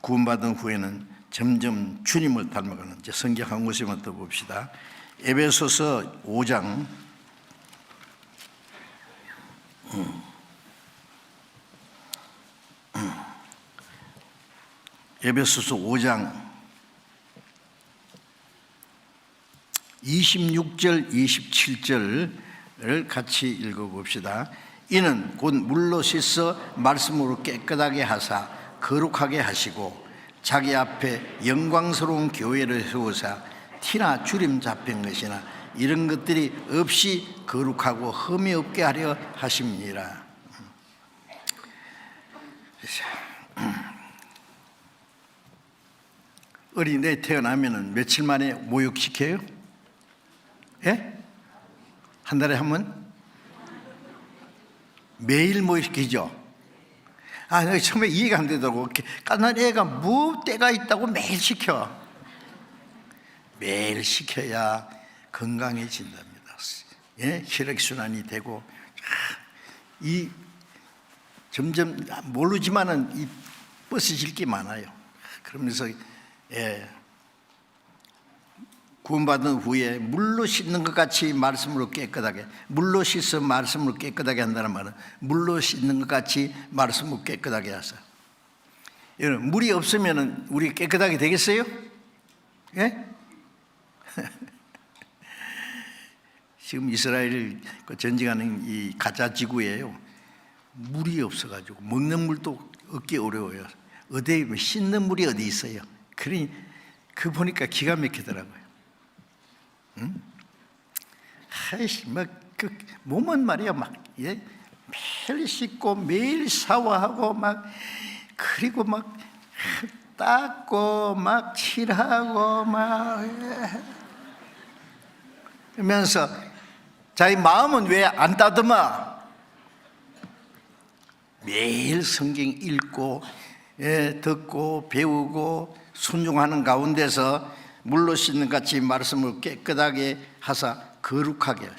구원받은 후에는 점점 주님을 닮아가는, 이제 성경 한 곳에만 더 봅시다. 에베소서 5장 에베소서 5장 26절 27절을 같이 읽어봅시다. 이는 곧 물로 씻어 말씀으로 깨끗하게 하사 거룩하게 하시고 자기 앞에 영광스러운 교회를 세우사 티나 주림 잡힌 것이나 이런 것들이 없이 거룩하고 흠이 없게 하려 하심이니라. 어린애 태어나면은 며칠 만에 모욕시켜요? 한 달에 한 번? 매일 모욕시키죠? 처음에 이해가 안 되더라고. 깐난 애가 뭐 때가 있다고 매일 시켜. 매일 시켜야 건강해진답니다. 혈액순환이 되고, 점점 모르지만은 이 버스질 게 많아요. 그러면서 구원받은 후에 물로 씻는 것 같이 말씀으로 깨끗하게, 물로 씻어 말씀으로 깨끗하게 한다는 말은 물로 씻는 것 같이 말씀으로 깨끗하게 하사. 여러분, 물이 없으면 우리 깨끗하게 되겠어요? 지금 이스라엘 전쟁하는 이 가자 지구에요, 물이 없어가지고 먹는 물도 얻기 어려워요. 어디 씻는 물이 어디 있어요? 그러니 그 보니까 기가 막히더라고요. 그 몸은 말이야 매일 씻고 매일 샤워하고 그리고 닦고 막 칠하고 막 그러면서 자기 마음은 왜 안 따듬어? 매일 성경 읽고 듣고 배우고 순종하는 가운데서 물로 씻는 같이 말씀을 깨끗하게 하사 거룩하게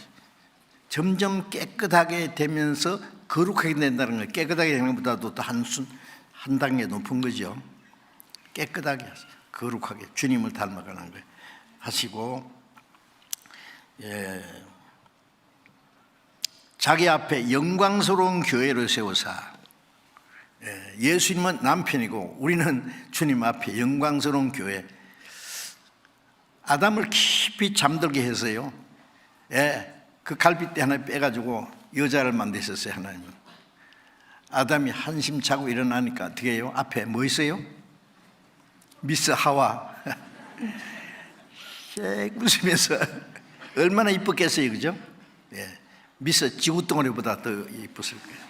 점점 깨끗하게 되면서 거룩하게 된다는 거예요. 깨끗하게 되는 것보다도 또 한 단계 높은 거죠. 깨끗하게 하사 거룩하게 주님을 닮아가는 거예요. 하시고 자기 앞에 영광스러운 교회를 세우사 예수님은 남편이고 우리는 주님 앞에 영광스러운 교회. 아담을 깊이 잠들게 해서요. 그 갈빗대 하나 빼가지고 여자를 만드셨어요. 하나님은. 아담이 한심 자고 일어나니까 어떻게 해요? 앞에 뭐 있어요? 미스 하와. 웃으면서 얼마나 이뻤겠어요, 그죠? 미스 지구덩어리보다 더 이뻤을 거예요.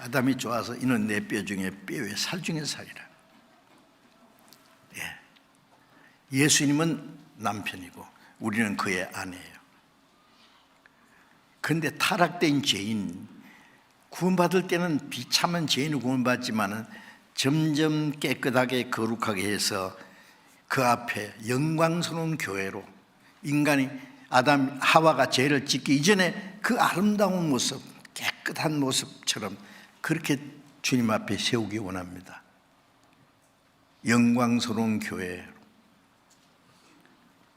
아담이 좋아서 이는 내 뼈 중에 뼈에 살 중에 살이라. 예수님은 남편이고 우리는 그의 아내예요. 그런데 타락된 죄인, 구원받을 때는 비참한 죄인을 구원받지만은 점점 깨끗하게 거룩하게 해서 그 앞에 영광스러운 교회로 인간이 아담 하와가 죄를 짓기 이전에 그 아름다운 모습, 깨끗한 모습처럼 그렇게 주님 앞에 세우기 원합니다. 영광스러운 교회.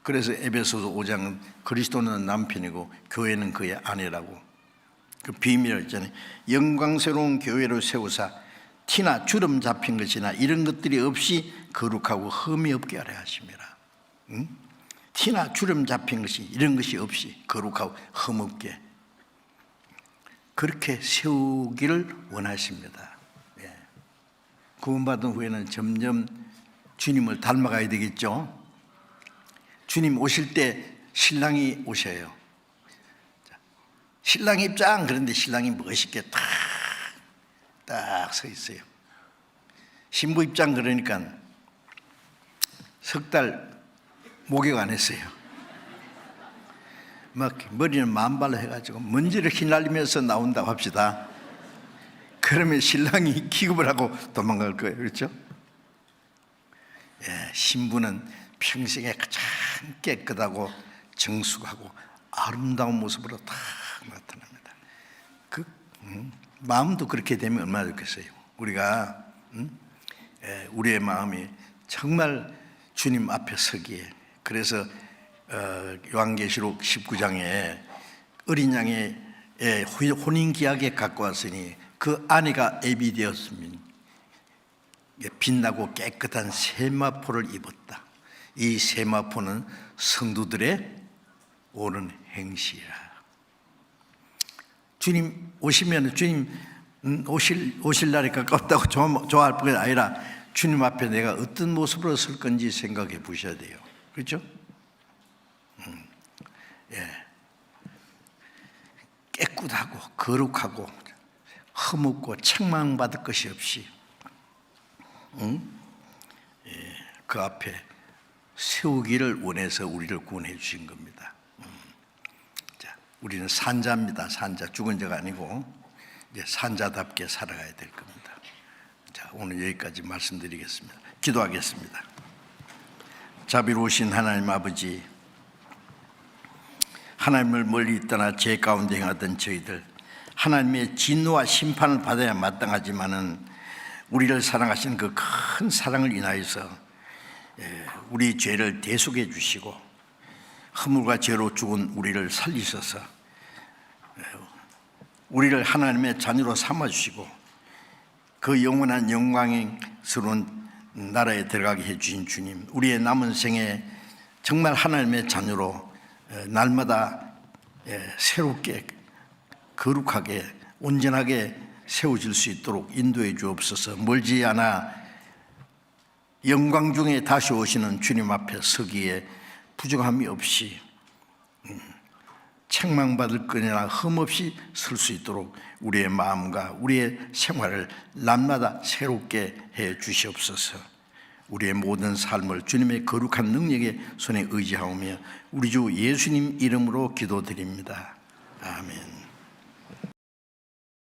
그래서 에베소서 5장은 그리스도는 남편이고 교회는 그의 아내라고 그 비밀을 했잖아요. 영광스러운 교회를 세우사 티나 주름 잡힌 것이나 이런 것들이 없이 거룩하고 흠이 없게 하려 하십니다. 티나 주름 잡힌 것이 이런 것이 없이 거룩하고 흠 없게 그렇게 세우기를 원하십니다. 구원받은 후에는 점점 주님을 닮아가야 되겠죠. 주님 오실 때 신랑이 오셔요. 신랑 입장. 그런데 신랑이 멋있게 딱 서 있어요. 신부 입장. 그러니까 석 달 목욕 안 했어요. 막 머리는 만발로 해가지고 먼지를 휘날리면서 나온다고 합시다. 그러면 신랑이 기겁을 하고 도망갈 거예요. 그렇죠? 신부는 평생에 가장 깨끗하고 정숙하고 아름다운 모습으로 딱 나타납니다. 마음도 그렇게 되면 얼마나 좋겠어요. 우리가 우리의 마음이 정말 주님 앞에 서기에. 그래서 요한계시록 19장에 어린 양의 혼인기약에 갖고 왔으니 그 아내가 애비 되었으면 빛나고 깨끗한 세마포를 입었다. 이 세마포는 성도들의 옳은 행실이라. 주님 오시면 주님 오실 날이 가깝다고 좋아할 뿐이 아니라 주님 앞에 내가 어떤 모습으로 설 건지 생각해 보셔야 돼요. 그렇죠? 깨끗하고 거룩하고 흠없고 책망받을 것이 없이 그 앞에 세우기를 원해서 우리를 구원해 주신 겁니다. 자, 우리는 산자입니다. 산자. 죽은 자가 아니고 이제 산자답게 살아가야 될 겁니다. 자, 오늘 여기까지 말씀드리겠습니다. 기도하겠습니다. 자비로우신 하나님 아버지, 하나님을 멀리 떠나 죄 가운데 행하던 저희들, 하나님의 진노와 심판을 받아야 마땅하지만은 우리를 사랑하신 그 큰 사랑을 인하여서 우리 죄를 대속해 주시고 허물과 죄로 죽은 우리를 살리셔서 우리를 하나님의 자녀로 삼아주시고 그 영원한 영광스러운 나라에 들어가게 해주신 주님, 우리의 남은 생에 정말 하나님의 자녀로 날마다 새롭게 거룩하게 온전하게 세워질 수 있도록 인도해 주옵소서. 멀지 않아 영광 중에 다시 오시는 주님 앞에 서기에 부족함이 없이 책망받을 거나 흠없이 설 수 있도록 우리의 마음과 우리의 생활을 날마다 새롭게 해 주시옵소서. 우리의 모든 삶을 주님의 거룩한 능력의 손에 의지하오며 우리 주 예수님 이름으로 기도드립니다. 아멘.